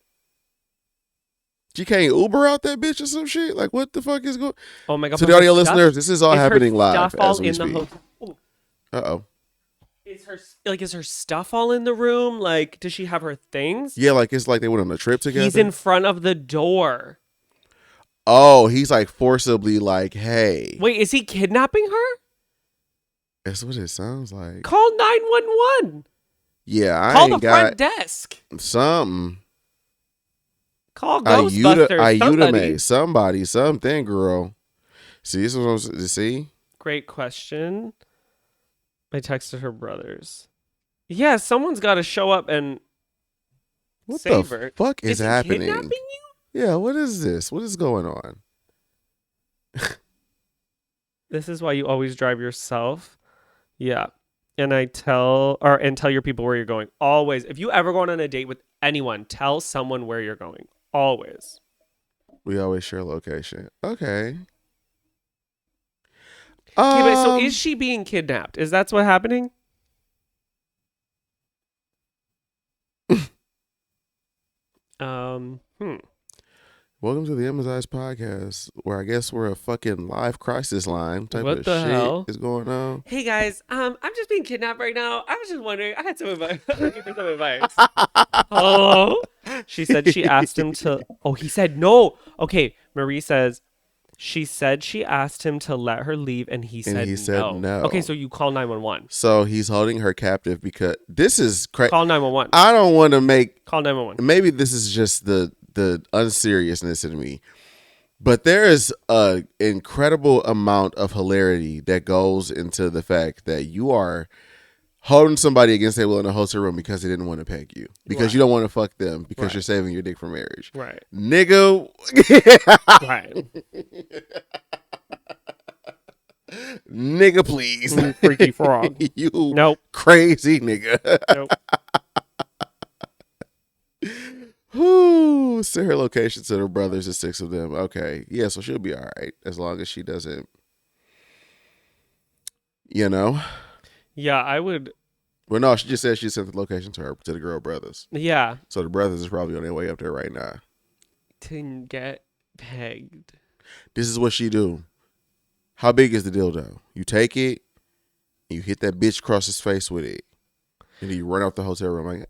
She can't Uber out that bitch or some shit? Like, what the fuck is going? Oh my God. To but the audio her stuff- listeners, this is all is her happening live stuff all as we in the speak. hotel? Uh-oh. Is her stuff all in the room? Like, does she have her things? Yeah, like it's like they went on a trip together. He's in front of the door. Oh, he's like forcibly like, hey. Wait, is he kidnapping her? That's what it sounds like. Call 911. Yeah, I Call ain't the got front desk. something. Call Ghostbusters. Somebody, something, girl. See, this is what I'm see? Great question. I texted her brothers. Yeah, someone's got to show up and What save the her. fuck is he happening? kidnapping you? Yeah, what is this? What is going on? This is why you always drive yourself. Yeah. And tell your people where you're going. Always. If you ever go on a date with anyone, tell someone where you're going. Always. We always share location. Okay. Okay, but so is she being kidnapped? Is that what's happening? Welcome to the Emmizzie podcast, where I guess we're a fucking live crisis line type What of the shit hell? is going on. Hey guys, I'm just being kidnapped right now. I was just wondering. I had some advice. I'm looking for some advice. Hello? She said she asked him to. Oh, he said no. Okay, Marie says she said she asked him to let her leave, and he said no. Okay, so you call 911. So he's holding her captive because this is crazy. Call 911. I don't want to make. Call 911. Maybe this is just the unseriousness in me, but there is a incredible amount of hilarity that goes into the fact that you are holding somebody against their will in a hotel room because they didn't want to peg you, because you don't want to fuck them, because you're saving your dick for marriage. Right. Nigga. Right. Nigga, please. Freaky frog. You Nope. crazy nigga. Nope. Whoo, send her location to her brothers, the 6 of them. Okay. Yeah, so she'll be all right as long as she doesn't, Yeah, I would. Well, no, she just said she sent the location to the girl brothers. Yeah. So the brothers is probably on their way up there right now. To get pegged. This is what she do. How big is the dildo? You take it, and you hit that bitch across his face with it, and then you run out the hotel room. Like,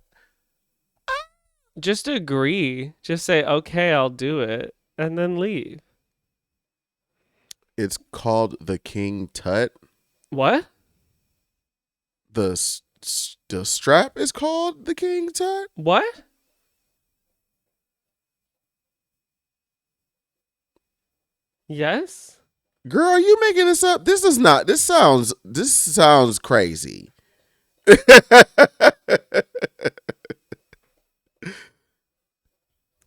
Just agree. Just say, okay, I'll do it. And then leave. it's called the King Tut. What? The strap is called the King Tut. What? Yes? Girl, are you making this up? This sounds crazy.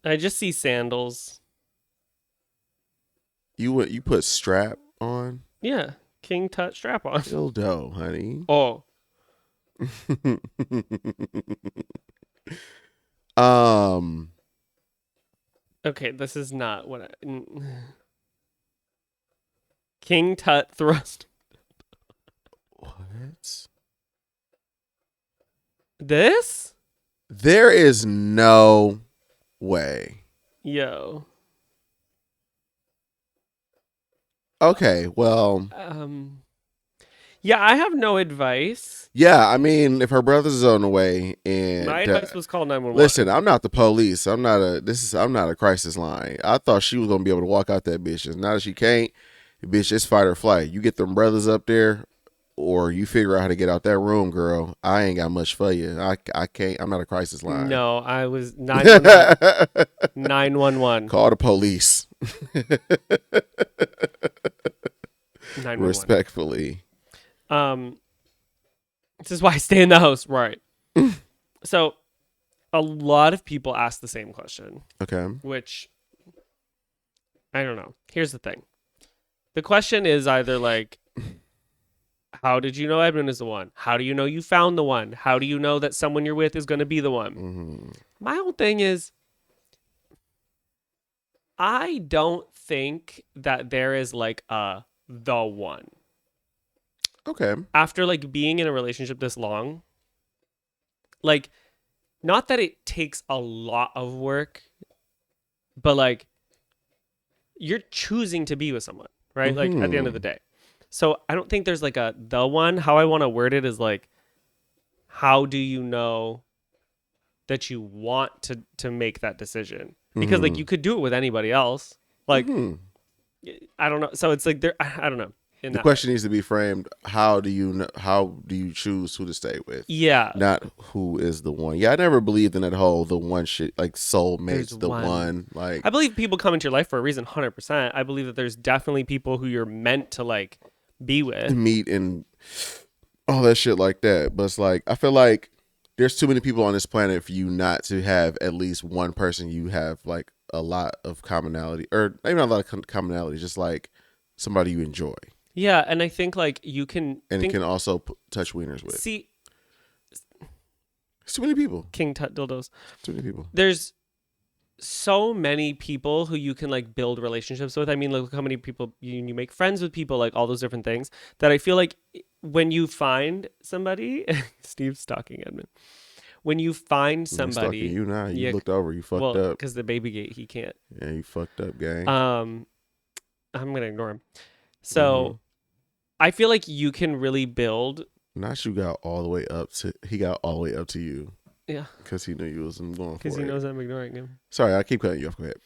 I just see sandals. You put strap on? Yeah, King Tut strap on. Dildo, honey. Oh, um, okay. This is not what King Tut thrust. what? This? There is no way. Yo. Okay, well, Yeah, I have no advice. yeah. I mean, if her brother's on the way, and My advice was call 911. listen, I'm not the police. I'm not a crisis line. I thought she was gonna be able to walk out that bitch. And now that she can't, bitch, it's fight or flight. You get them brothers up there, or you figure out how to get out that room, girl. I ain't got much for you. I can't. I'm not a crisis line. No, I was 911. 911. Call the police. 911. Respectfully. This is why I stay in the house, right? So, a lot of people ask the same question, Okay. which I don't know. Here's the thing. The question is either like, how did you know Edmund is the one? How do you know you found the one? How do you know that someone you're with is going to be the one? Mm-hmm. My whole thing is, I don't think that there is like the one. Okay. After like being in a relationship this long, like, not that it takes a lot of work, but like, you're choosing to be with someone, right? Like at the end of the day. So I don't think there's like the one. How I want to word it is like, how do you know that you want to make that decision? Because like you could do it with anybody else. Like, I don't know. So it's like I don't know. The question needs to be framed: how do you know, how do you choose who to stay with? Yeah, not who is the one. Yeah, I never believed in that whole the one shit, like soulmates. There's the one. one. Like, I believe people come into your life for a reason, 100%. I believe that there's definitely people who you're meant to like be with, meet and all that shit like that. But it's like, I feel like there's too many people on this planet for you not to have at least one person you have like a lot of commonality, or maybe not a lot of commonality, just like somebody you enjoy. Yeah, and I think like you can and it can also touch wieners with. See, it's too many people. King Tut dildos. Too many people. There's so many people who you can like build relationships with. I mean, look how many people you make friends with people, like all those different things that I feel like when you find somebody, Steve's stalking Edmund. When you find somebody, you now, you looked over, you fucked up because the baby gate, he can't. Yeah, you fucked up, gang. I'm gonna ignore him. So I feel like you can really build. Nash got all the way up to. He got all the way up to you. Yeah. Because he knew you wasn't going for it. Because he knows I'm ignoring him. Sorry, I keep cutting you off. Go ahead.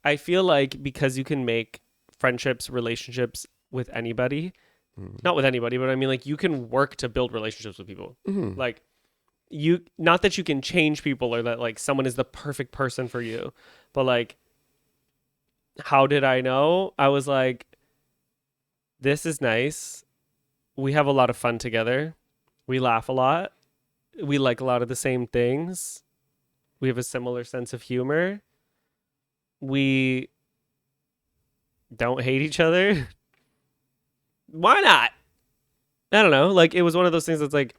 I feel like because you can make friendships, relationships with anybody, not with anybody, but I mean like you can work to build relationships with people. Like not that you can change people or that like someone is the perfect person for you, but like, how did I know? I was like, this is nice. We have a lot of fun together. We laugh a lot. We like a lot of the same things. We have a similar sense of humor. We don't hate each other. Why not? I don't know. Like, it was one of those things that's like,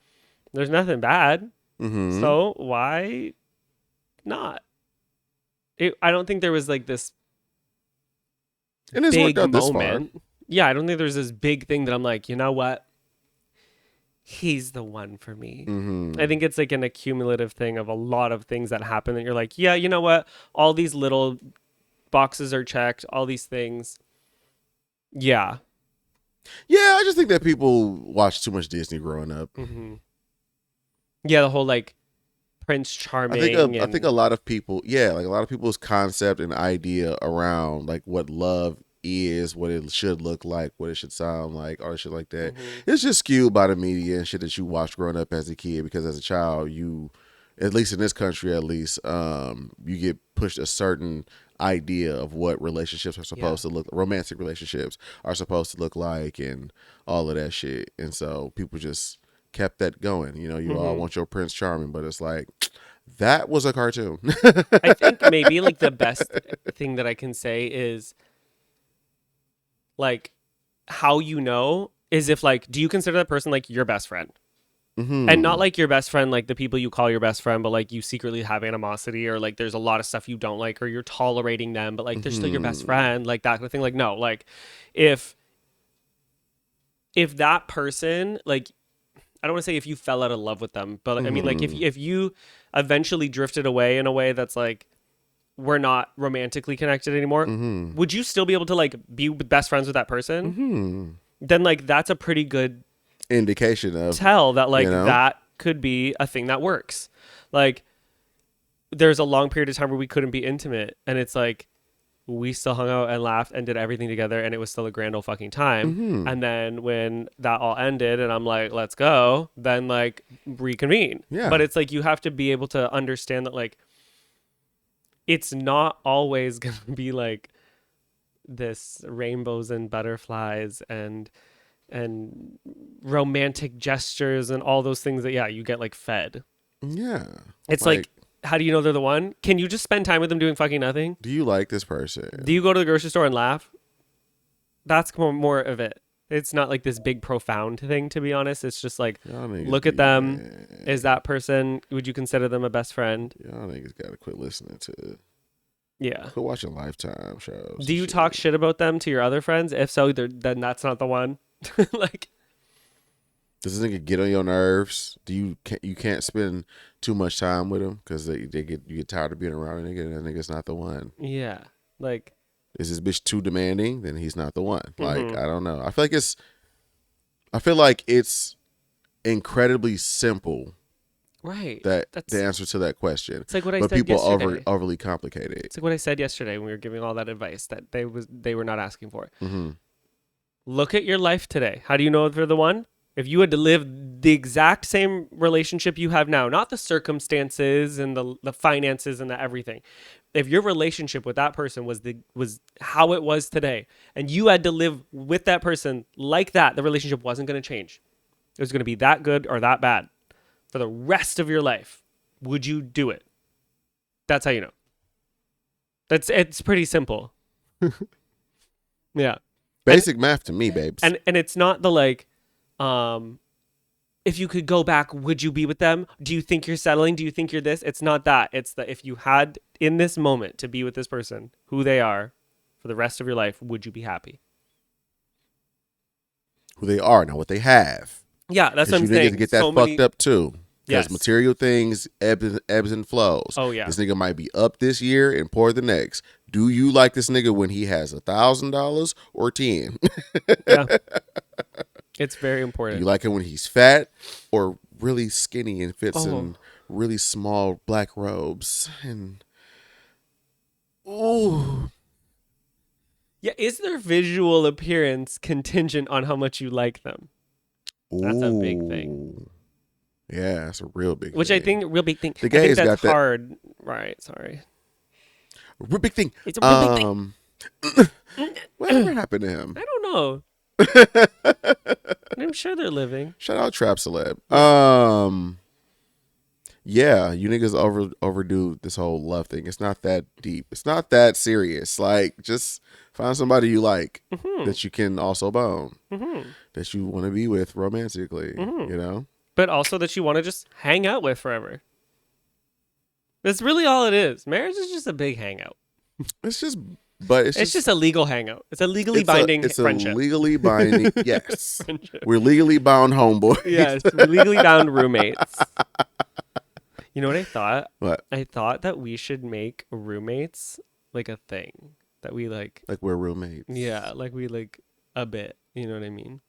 there's nothing bad. So why not? I don't think there was like this and it's big worked out moment. This far. Yeah, I don't think there's this big thing that I'm like, you know what? He's the one for me. I think it's like an accumulative thing of a lot of things that happen that you're like, yeah, you know what? All these little boxes are checked, all these things. Yeah. Yeah, I just think that people watch too much Disney growing up. Yeah, the whole like Prince Charming. I think a lot of people, like a lot of people's concept and idea around like what love is, what it should look like, what it should sound like, or shit like that. It's just skewed by the media and shit that you watched growing up as a kid, because as a child, you, at least in this country, at least, you get pushed a certain idea of what relationships are supposed to look, romantic relationships are supposed to look like, and all of that shit. And so people just kept that going. You know, you all want your Prince Charming, but it's like, That was a cartoon. I think maybe like the best thing that I can say is like how you know is if like, do you consider that person like your best friend? Mm-hmm. And not like your best friend, like the people you call your best friend, but like you secretly have animosity or like there's a lot of stuff you don't like or you're tolerating them, but like they're still your best friend, like that kind of thing. Like, no, like if that person, like, I don't want to say if you fell out of love with them, but I mean, like if you eventually drifted away in a way that's like, we're not romantically connected anymore, would you still be able to like be best friends with that person? Then like that's a pretty good indication of tell that like you know? that could be a thing that works. Like there's a long period of time where we couldn't be intimate, and it's like we still hung out and laughed and did everything together, and it was still a grand old fucking time. And then when that all ended and I'm like, let's go, then like reconvene. Yeah. But it's like you have to be able to understand that like it's not always gonna be like this rainbows and butterflies and romantic gestures and all those things that you get like fed. Yeah. It's like how do you know they're the one? Can you just spend time with them doing fucking nothing? Do you like this person? Do you go to the grocery store and laugh? That's more of it. It's not like this big profound thing, to be honest. It's just like look at them. Is that person, would you consider them a best friend? Y'all niggas gotta quit listening to quit watching Lifetime shows. Do you talk shit about them to your other friends? If so, then that's not the one. Like, does this nigga get on your nerves? You can't spend too much time with him because you get tired of being around a nigga, and that nigga's not the one. Yeah, like, is this bitch too demanding? Then he's not the one. Like, I don't know. I feel like it's incredibly simple. Right. That's the answer to that question. It's like what I said yesterday. But people overly complicate it. It's like what I said yesterday when we were giving all that advice that they were not asking for. Look at your life today. How do you know if they're the one? If you had to live the exact same relationship you have now, not the circumstances and the finances and the everything. If your relationship with that person was how it was today, and you had to live with that person like that, the relationship wasn't going to change. It was going to be that good or that bad for the rest of your life. Would you do it? That's how you know. It's pretty simple. Yeah. Basic math to me, babes. And it's not the like, if you could go back, would you be with them? Do you think you're settling? Do you think you're this? It's not that. It's that if you had in this moment to be with this person, who they are for the rest of your life, would you be happy? Who they are, not what they have. Yeah, that's what I'm saying. You get that fucked up too. Because Yes. material things ebbs and flows. Oh, yeah. This nigga might be up this year and poor the next. Do you like this nigga when he has $1,000 or 10? Yeah. It's very Do important. you like him when he's fat or really skinny and fits in really small black robes? And ooh. Yeah, is their visual appearance contingent on how much you like them? That's a big thing. Yeah, that's a real big Which thing. I think real big thing. The I think gays that's got that. hard. Right, sorry. Real big thing. It's a real big thing. Whatever happened to him? I don't know. I'm sure they're living. Shout out Trap Celeb. Yeah, you niggas overdo this whole love thing. It's not that deep. It's not that serious. Like, just find somebody you like that you can also bone, that you want to be with romantically, you know? But also that you want to just hang out with forever. That's really all it is. Marriage is just a big hangout. It's just a legal hangout. It's a legally binding friendship. It's a legally binding, yes. Friendship. We're legally bound homeboys. Yes, we're legally bound roommates. You know what I thought? What? I thought that we should make roommates like a thing. That we like. Like we're roommates. Yeah, like we like a bit. You know what I mean?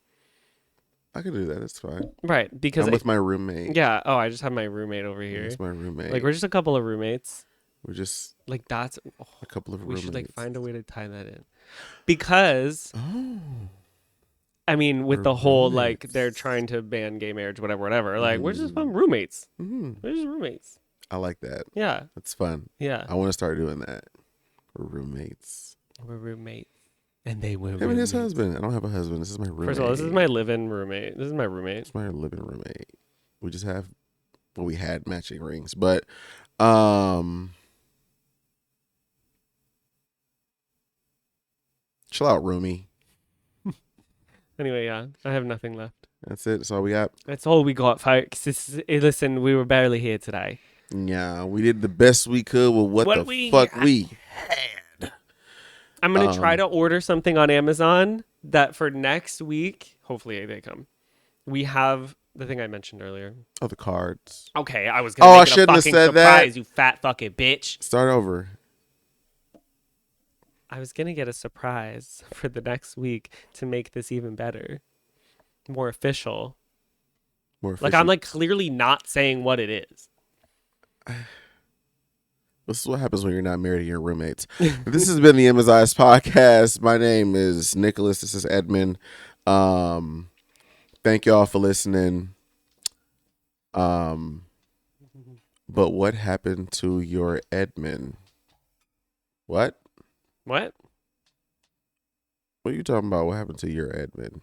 I can do that. It's fine. Right, because I'm with my roommate. Yeah. Oh, I just have my roommate over here. It's my roommate. Like we're just a couple of roommates. We're just like that's a couple of roommates. We should like find a way to tie that in, because I mean, with the whole like they're trying to ban gay marriage, whatever. Like we're just fun roommates. We're just roommates. I like that. Yeah, that's fun. Yeah, I want to start doing that. We're roommates. We're roommates. And they were him and his husband. I don't have a husband. This is my roommate. First of all, this is my live-in roommate. This is my roommate. It's my living roommate. We just have, well, we had matching rings, but Um, chill out, Rumi. Anyway, yeah, I have nothing left. That's it. That's all we got. That's all we got, folks. Listen, we were barely here today. Yeah, we did the best we could with what the fuck we had. I'm gonna try to order something on Amazon that for next week. Hopefully they come. We have the thing I mentioned earlier. Oh, the cards. Okay, I was gonna make I it a shouldn't have fucking said surprise, that. you fat fucking bitch. Start over. I was gonna get a surprise for the next week to make this even better, more official. More Like I'm like clearly not saying what it is. This is what happens when you're not married to your roommates. This has been the Emmizzie podcast. My name is Nicholas. This is Edmond. Thank y'all for listening. But what happened to your Edmond? What? What? What are you talking about? What happened to your Edmond?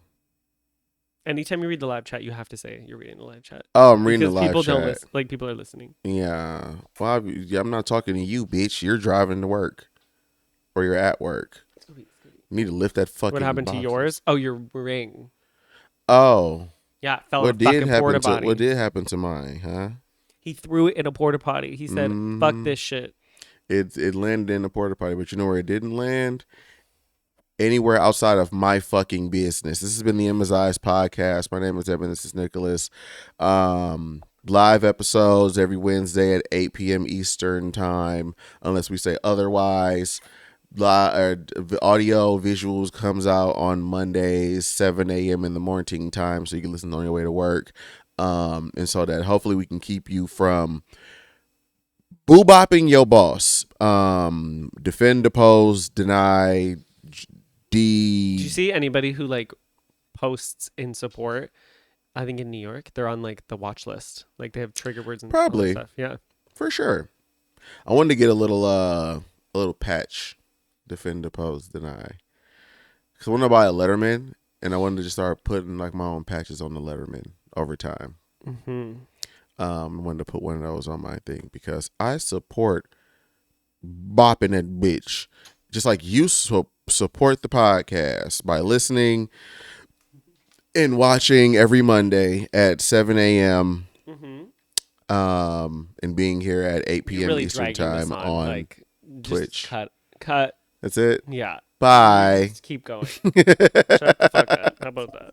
Anytime you read the live chat, you have to say you're reading the live chat. Oh, I'm reading the because live people chat. don't listen. Like people are listening. Yeah. Well, I'm not talking to you, bitch. You're driving to work, or you're at work. You need to lift that fucking. What happened boxes. to yours? Oh, your ring. Oh. Yeah, it fell in a fucking porta potty. What did happen to mine, huh? He threw it in a porta potty. He said, "Fuck this shit." It landed in a porta potty, but you know where it didn't land? Anywhere outside of my fucking business. This has been the Emmizzie podcast. My name is Evan. This is Nicholas. Live episodes every Wednesday at 8 p.m. Eastern time, unless we say otherwise. Audio visuals comes out on Mondays, 7 a.m. in the morning time, so you can listen on your way to work. And so that hopefully we can keep you from boo-bopping your boss. Defend, depose, deny, Did you see anybody who like posts in support? I think in New York, they're on like the watch list. Like they have trigger words and Probably. all that stuff. Yeah, for sure. I wanted to get a little patch. Defend, depose, deny. Because I wanted to buy a Letterman, and I wanted to just start putting like my own patches on the Letterman over time. I wanted to put one of those on my thing because I support bopping that bitch. Just like you support the podcast by listening and watching every Monday at 7 a.m. And being here at 8 p.m. really Eastern time on like, Twitch. Cut. That's it. Yeah. Bye. Just keep going. Shut the fuck up. How about that?